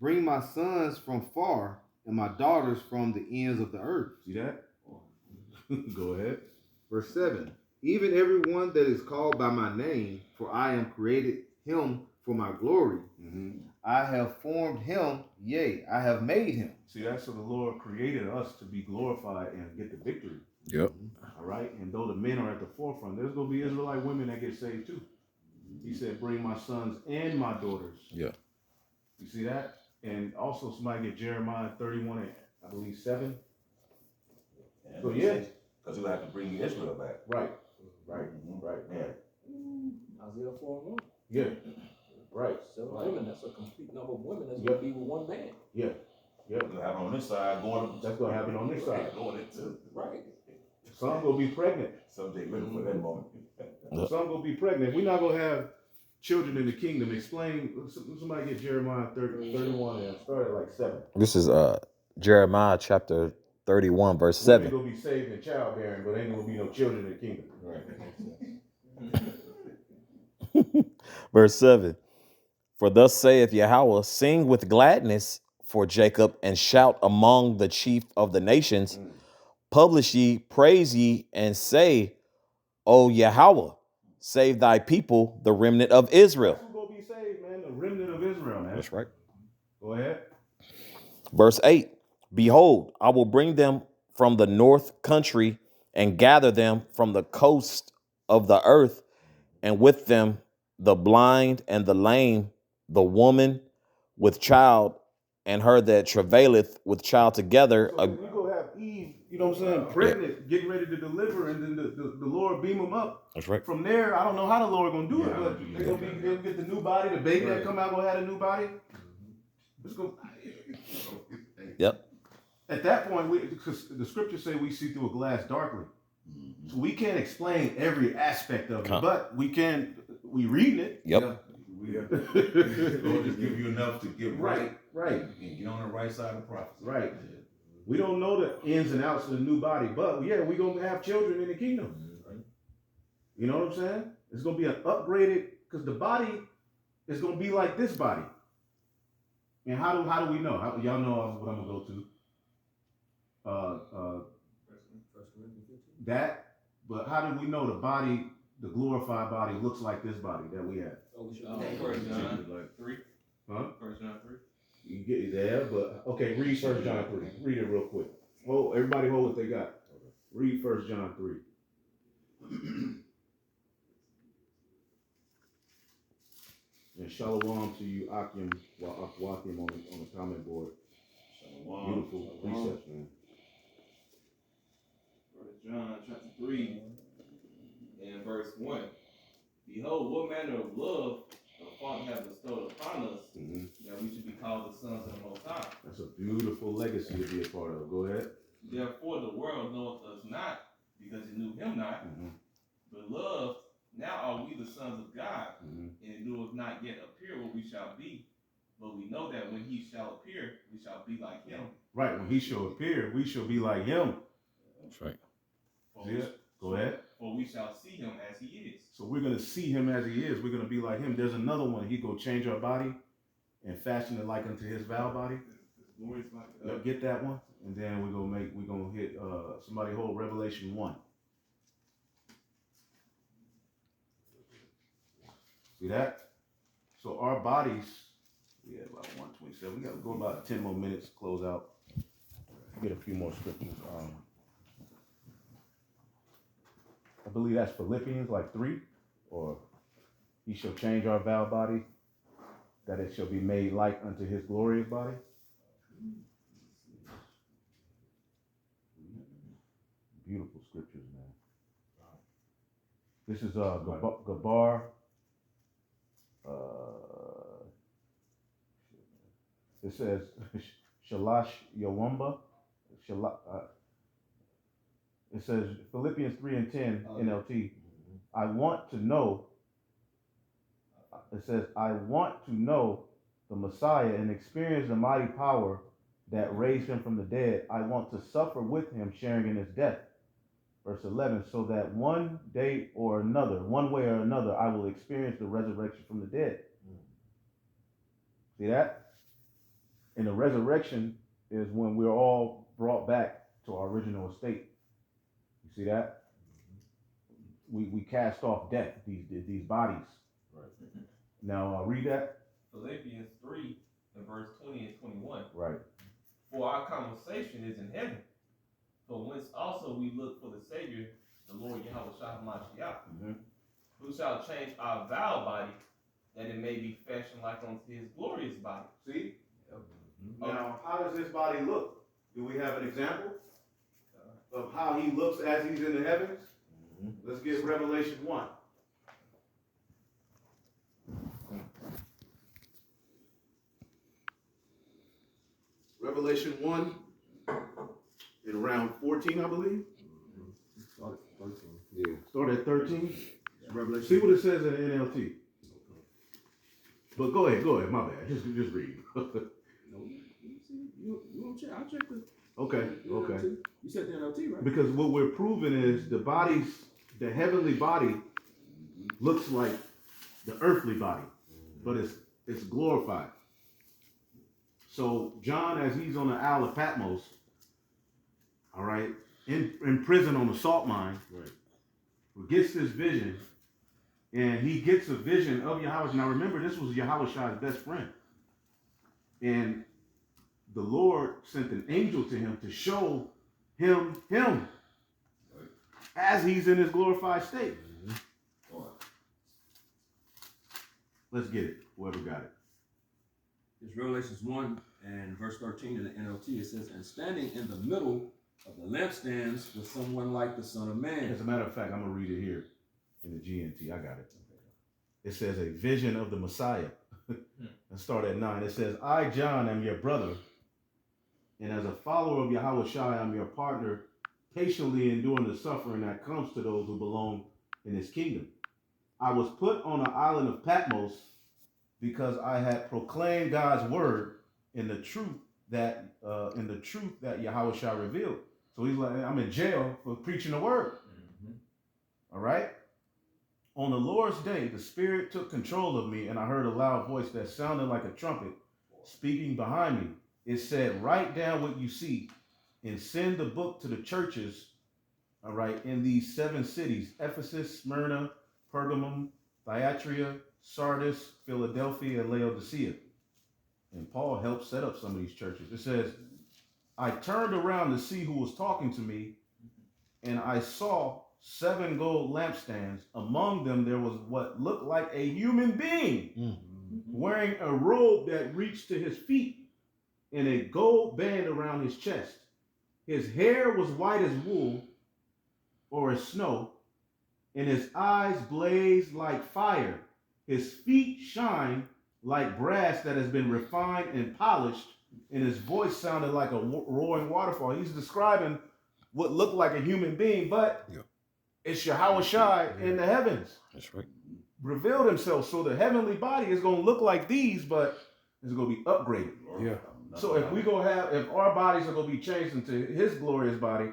Bring my sons from far and my daughters from the ends of the earth." See that? Go ahead. Verse 7, "Even everyone that is called by my name, for I am created him for my glory. I have formed him, yea, I have made him." See, that's what the Lord created us to be glorified and get the victory. Yep. All right. And though the men are at the forefront, there's going to be Israelite women that get saved too. He said, bring my sons and my daughters. Yeah. You see that? And also somebody get Jeremiah 31 and I believe 7. So yeah. Because you'll have to bring Israel back. Right. Yeah. Isaiah 4:1. Yeah. Right. 7 women, that's a complete number of women that's going to be with one man. Yeah. You'll have it on this side going. That's going to happen on this side. Going into. Right. Some going to be pregnant. Someday looking for that moment. Some going to be pregnant. We're not going to have children in the kingdom. Explain. Somebody get Jeremiah 31 and start at like 7. This is Jeremiah chapter 31, verse 7. We're going to be saved in childbearing, but ain't going to be no children in the kingdom. Right. Verse 7. "For thus saith Yahweh, sing with gladness for Jacob, and shout among the chief of the nations. Publish ye, praise ye, and say, O Yahweh, save thy people, the remnant of Israel." That's who's going to be saved, man. The remnant of Israel, man. That's right. Go ahead. Verse 8. "Behold, I will bring them from the north country and gather them from the coast of the earth, and with them the blind and the lame, the woman with child, and her that travaileth with child together." So you're going to have Eve, you know what I'm saying, pregnant, getting ready to deliver, and then the Lord beam them up. That's right. From there, I don't know how the Lord going to do it, but they'll get the new body, the baby that come out going to have a new body. It's going Yep. At that point, because the scriptures say we see through a glass darkly. So we can't explain every aspect of it, but we reading it. Yep. Lord just give you enough to get right. And get on the right side of prophecy. Right. We don't know the ins and outs of the new body, but yeah, we're going to have children in the kingdom. You know what I'm saying? It's gonna be an upgraded, because the body is gonna be like this body. And how do we know? Y'all know what I'm gonna go to. That, but how do we know the body, the glorified body, looks like this body that we have? Oh, we should. First John 3. Huh? First John 3. You get it there, but okay, read 1 John 3. Read it real quick. Everybody hold what they got. Read 1 John 3. And shalom to you, Akim, Wakim on the comment board. Beautiful precepts, man. First John chapter 3 and verse 1. Behold, what manner of love the Father hath bestowed upon us, that we should be called the sons of the Most High. That's a beautiful legacy to be a part of. Go ahead. Therefore the world knoweth us not, because it knew him not. Beloved, now are we the sons of God, and it doeth not yet appear what we shall be. But we know that when he shall appear, we shall be like him. Right, when he shall appear, we shall be like him. That's right. Yeah. Go ahead. For we shall see him as he is. So we're going to see him as he is. We're going to be like him. There's another one. He go change our body and fashion it like unto his vow body. Like, get that one. And then we're going to hit, somebody hold Revelation 1. See that? So our bodies, we have about 127. We got to go about 10 more minutes to close out. Get a few more scriptures. I believe that's Philippians like 3, or he shall change our vile body, that it shall be made like unto his glorious body. Beautiful scriptures, man. This is Gabar. It says Shalash Yawamba. It says Philippians 3 and 10 NLT. I want to know. It says I want to know the Messiah and experience the mighty power that raised him from the dead. I want to suffer with him, sharing in his death. Verse 11, so that one way or another, I will experience the resurrection from the dead. See that? And the resurrection is when we're all brought back to our original estate. You see that? We cast off death, these bodies. Right. Now read that. Philippians 3 and verse 20 and 21. Right. For our conversation is in heaven, from whence also we look for the Savior, the Lord Yahushua HaMashiach, who shall change our vile body, that it may be fashioned like unto his glorious body. See? Now, how does this body look? Do we have an example of how he looks as he's in the heavens? Let's get Revelation 1. Revelation 1 in round 14, I believe. Start at 13. Yeah. Start at 13. Revelation. See what it says in the NLT. But go ahead, my bad. Just read. You want to check? I'll check the. Okay. You said the NLT, right? Because what we're proving is the heavenly body looks like the earthly body, but it's glorified. So John, as he's on the Isle of Patmos, all right, in prison on the salt mine, right, gets this vision, and he gets a vision of Yahweh. Now remember, this was Yahweh's best friend, and the Lord sent an angel to him to show him as he's in his glorified state. Let's get it. Whoever got it. It's Revelations 1 and verse 13 in the NLT. It says, and standing in the middle of the lampstands was someone like the Son of Man. As a matter of fact, I'm going to read it here in the GNT. I got it. It says a vision of the Messiah. And start at 9. It says, I, John, am your brother, and as a follower of Yahushua, I'm your partner, patiently enduring the suffering that comes to those who belong in his kingdom. I was put on an island of Patmos because I had proclaimed God's word in the truth that Yahushua revealed. So he's like, I'm in jail for preaching the word. All right. On the Lord's day, the Spirit took control of me, and I heard a loud voice that sounded like a trumpet speaking behind me. It said, write down what you see and send the book to the churches, all right, in these 7 cities: Ephesus, Smyrna, Pergamum, Thyatira, Sardis, Philadelphia, and Laodicea. And Paul helped set up some of these churches. It says, I turned around to see who was talking to me, and I saw 7 gold lampstands. Among them there was what looked like a human being wearing a robe that reached to his feet and a gold band around his chest. His hair was white as wool or as snow, and his eyes blazed like fire. His feet shine like brass that has been refined and polished, and his voice sounded like a roaring waterfall. He's describing what looked like a human being, but it's Yahweh Shai in the heavens. That's right. Revealed himself. So the heavenly body is going to look like these, but it's going to be upgraded. Yeah. So if our bodies are going to be changed into his glorious body,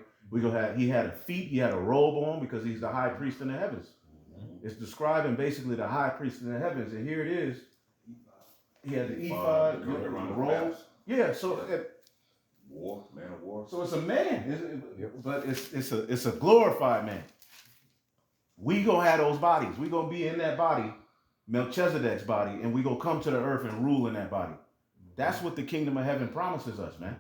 he had a feet, he had a robe on because he's the high priest in the heavens. It's describing basically the high priest in the heavens. And here it is. He had the ephod, the robe. Yeah, so man of war. So it's a man, but it's a glorified man. We gonna have those bodies. We gonna be in that body, Melchizedek's body, and we gonna come to the earth and rule in that body. That's what the kingdom of heaven promises us, man.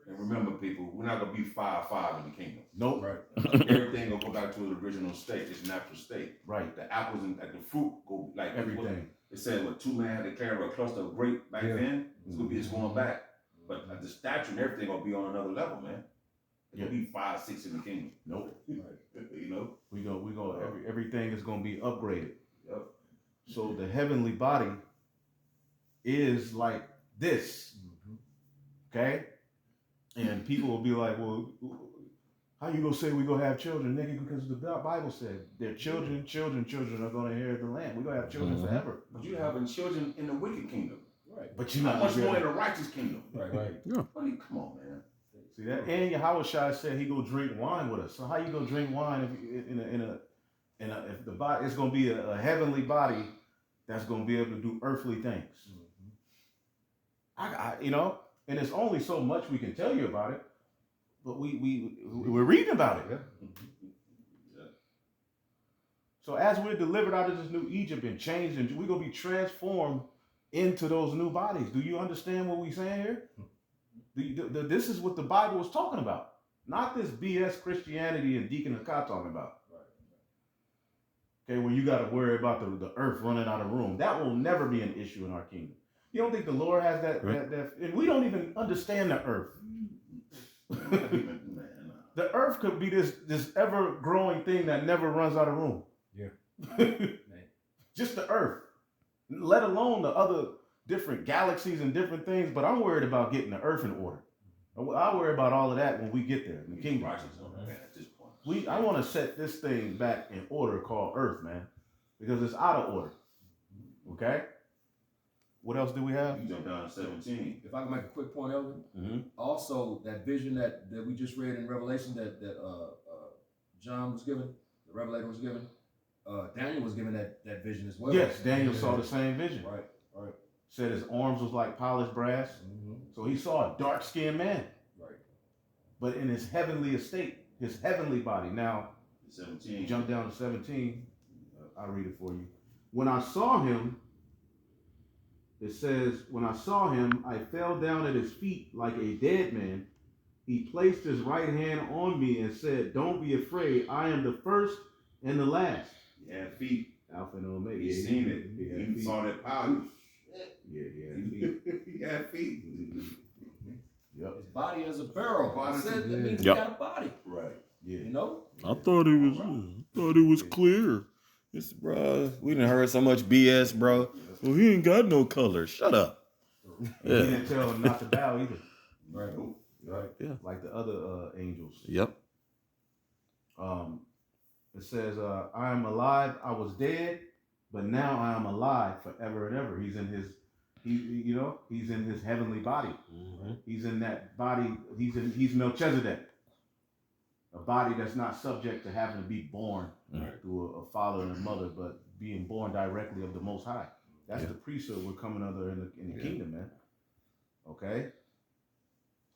And remember, people, we're not gonna be 5 in the kingdom. Nope. Right. Everything gonna go back to its original state, its natural state. Right. The apples and the fruit go like Everything. It said what 2 men had declared a cluster of grape back then. It's going back. But the stature and everything gonna be on another level, man. It's gonna be 5, 6 in the kingdom. Nope. You know? We go everything is gonna be upgraded. Yep. So the heavenly body is like this. Okay? And people will be like, well, how you gonna say we gonna have children, nigga? Because the Bible said their children are gonna inherit the land. We're gonna have children forever. But you having children in the wicked kingdom. Right. But you're not Much more in the righteous kingdom. Right. Buddy, come on, man. See that? And Yahweh Shai said he go drink wine with us. So how you gonna drink wine if if the body it's gonna be a heavenly body that's gonna be able to do earthly things? And there's only so much we can tell you about it, but we're reading about it. So as we're delivered out of this new Egypt and changed, and we're gonna be transformed into those new bodies. Do you understand what we're saying here? This is what the Bible is talking about, not this BS Christianity and Deacon Akkad talking about. Okay, when you got to worry about the earth running out of room, that will never be an issue in our kingdom. You don't think the Lord has that? And we don't even understand the earth. The earth could be this ever growing thing that never runs out of room. Yeah. Just the earth, let alone the other different galaxies and different things. But I'm worried about getting the earth in order. I'll worry about all of that when we get there in the kingdom. At this point. I want to set this thing back in order called earth, man, because it's out of order. Okay. What else do we have? You jump down to 17. If I can make a quick point, Elder. Also, that vision that we just read in Revelation that John was given, the Revelator was given, Daniel was given that vision as well. Yes, Daniel saw the same vision. Right. Said his arms was like polished brass. So he saw a dark-skinned man. Right. But in his heavenly estate, his heavenly body. Now, 17. Jump down to 17. I'll read it for you. When I saw him, it says, when I saw him, I fell down at his feet like a dead man. He placed his right hand on me and said, don't be afraid. I am the first and the last. He had feet. Alpha and Omega. He seen it. He saw that power. He had feet. Yep. His body is a barrel. I said that means he Yep. got a body. Right. Yeah. You know? I thought it was clear. It's, bro, we done heard so much BS, bro. Well, he ain't got no color. Shut up. He didn't tell him not to bow either. Right. Right. Yeah. Like the other angels. Yep. It says, I am alive. I was dead, but now I am alive forever and ever. He's in his, he's in his heavenly body. He's in that body. He's Melchizedek. a body that's not subject to having to be born Mhm. through a father and a mother, but being born directly of the Most High. That's the priesthood we're coming under in the kingdom, man. Okay.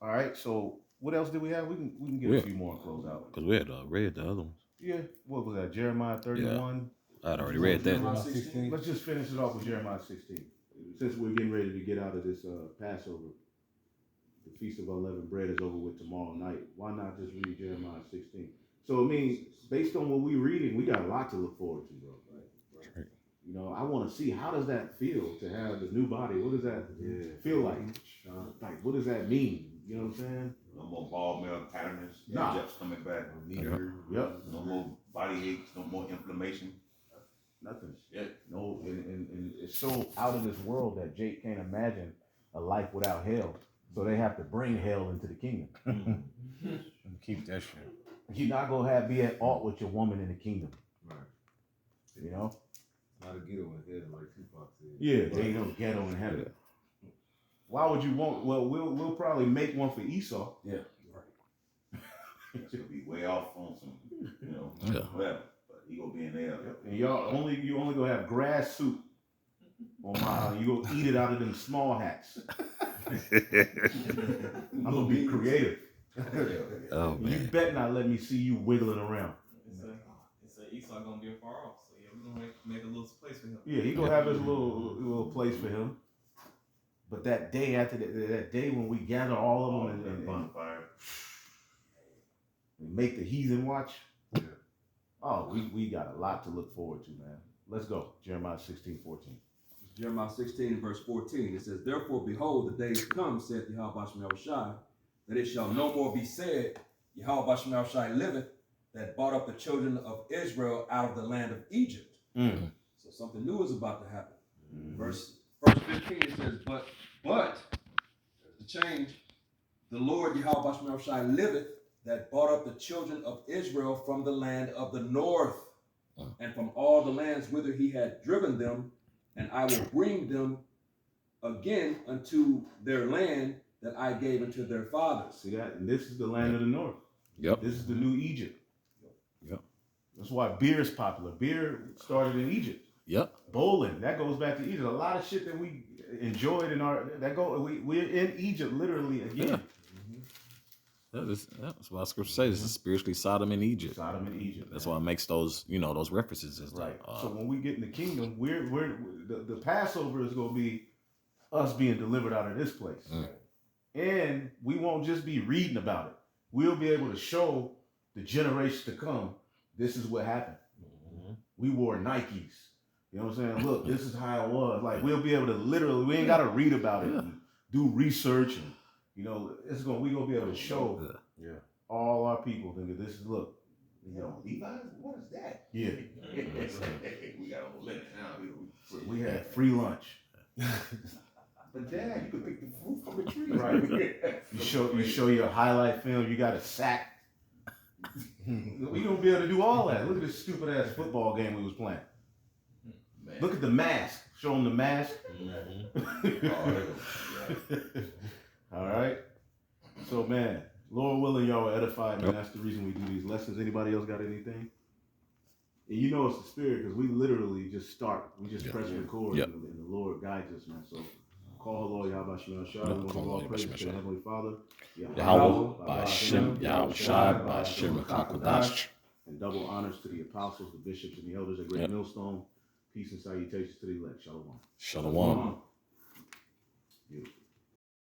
All right. So what else did we have? We can get a few more and close out. Because we had read the other ones. Yeah. What was that? Jeremiah 31. I had already read that. Jeremiah 16. Let's just finish it off with Jeremiah 16. Since we're getting ready to get out of this Passover, the Feast of Unleavened Bread is over with tomorrow night. Why not just read Jeremiah 16? So, I mean, based on what we're reading, we got a lot to look forward to, bro. Right. You know, I want to see, how does that feel to have the new body? What does that feel like? Like, what does that mean? You know what I'm saying? No more ball mill patterns. Nah. Jeff's coming back. Yep. No more body aches. No more inflammation. Nothing. Yeah. No, and it's so out of this world that Jake can't imagine a life without hell. So they have to bring hell into the kingdom. Keep that shit. You're not gonna be at aught with your woman in the kingdom. Right. You know? Not a ghetto in heaven like Tupac said. Yeah, they ain't no ghetto in heaven. Why would you want? Well, we'll probably make one for Esau. Yeah. It's gonna be way off on some, whatever. But he gonna be in there. And you only gonna have grass soup on my island. You gonna eat it out of them small hats. I'm gonna be creative. Oh You man. bet not let me see you wiggling around. It's a Esau gonna be far off, so yeah, we're gonna make a little place for him. Yeah, he gonna have his little place for him. But that day after that day when we gather all of them and bonfire. make the heathen watch. Oh, we got a lot to look forward to, man. Let's go. Jeremiah 16:14. Jeremiah 16 verse 14. It says, therefore, behold, the days come, saith Yahweh Bashem Yahushai, that it shall no more be said, Yahweh Bashem Yahushai liveth, that brought up the children of Israel out of the land of Egypt. Mm. So something new is about to happen. Mm-hmm. Verse 15, it says, but, the change, the Lord Yahweh Bashem Yahushai liveth, that brought up the children of Israel from the land of the north, and from all the lands whither he had driven them, and I will bring them again unto their land that I gave unto their fathers. See that? And this is the land of the north. Yep. This is the new Egypt. Yep. That's why beer is popular. Beer started in Egypt. Yep. Bowling, that goes back to Egypt. A lot of shit that we enjoyed we're in Egypt literally again. That's why Scripture says this is spiritually Sodom and Egypt. Sodom and Egypt. That's man. why it makes those those references. As Right. like, So when we get in the kingdom, the Passover is going to be us being delivered out of this place. And we won't just be reading about it. We'll be able to show the generations to come, this is what happened. We wore Nikes. You know what I'm saying? Look, this is how it was. Like, we'll be able to literally, we ain't got to read about it and do research. And, we're going to be able to show all our people that this is, look. Levi, what is that? Yeah. We got a whole limit now. We had free lunch. But Dad, you could pick the fruit from the tree. Right. You show your highlight film, you got a sack. We gonna be able to do all that. Look at this stupid ass football game we was playing. Man. Look at the mask. Show them the mask. All right. So man, Lord willing, y'all are edified, man. That's the reason we do these lessons. Anybody else got anything? And it's the spirit because we literally just start. We just press record and the Lord guides us, man. So call Lord Yahweh Shem Shah. We want to give all praise to the Heavenly Father. Yahweh, Bashem, Yahushai, Bashem, Kakodash. And double honors to the apostles, the bishops, and the elders at Great Millstone. Peace and salutations to the elect. Shalom. Shalom. Beautiful.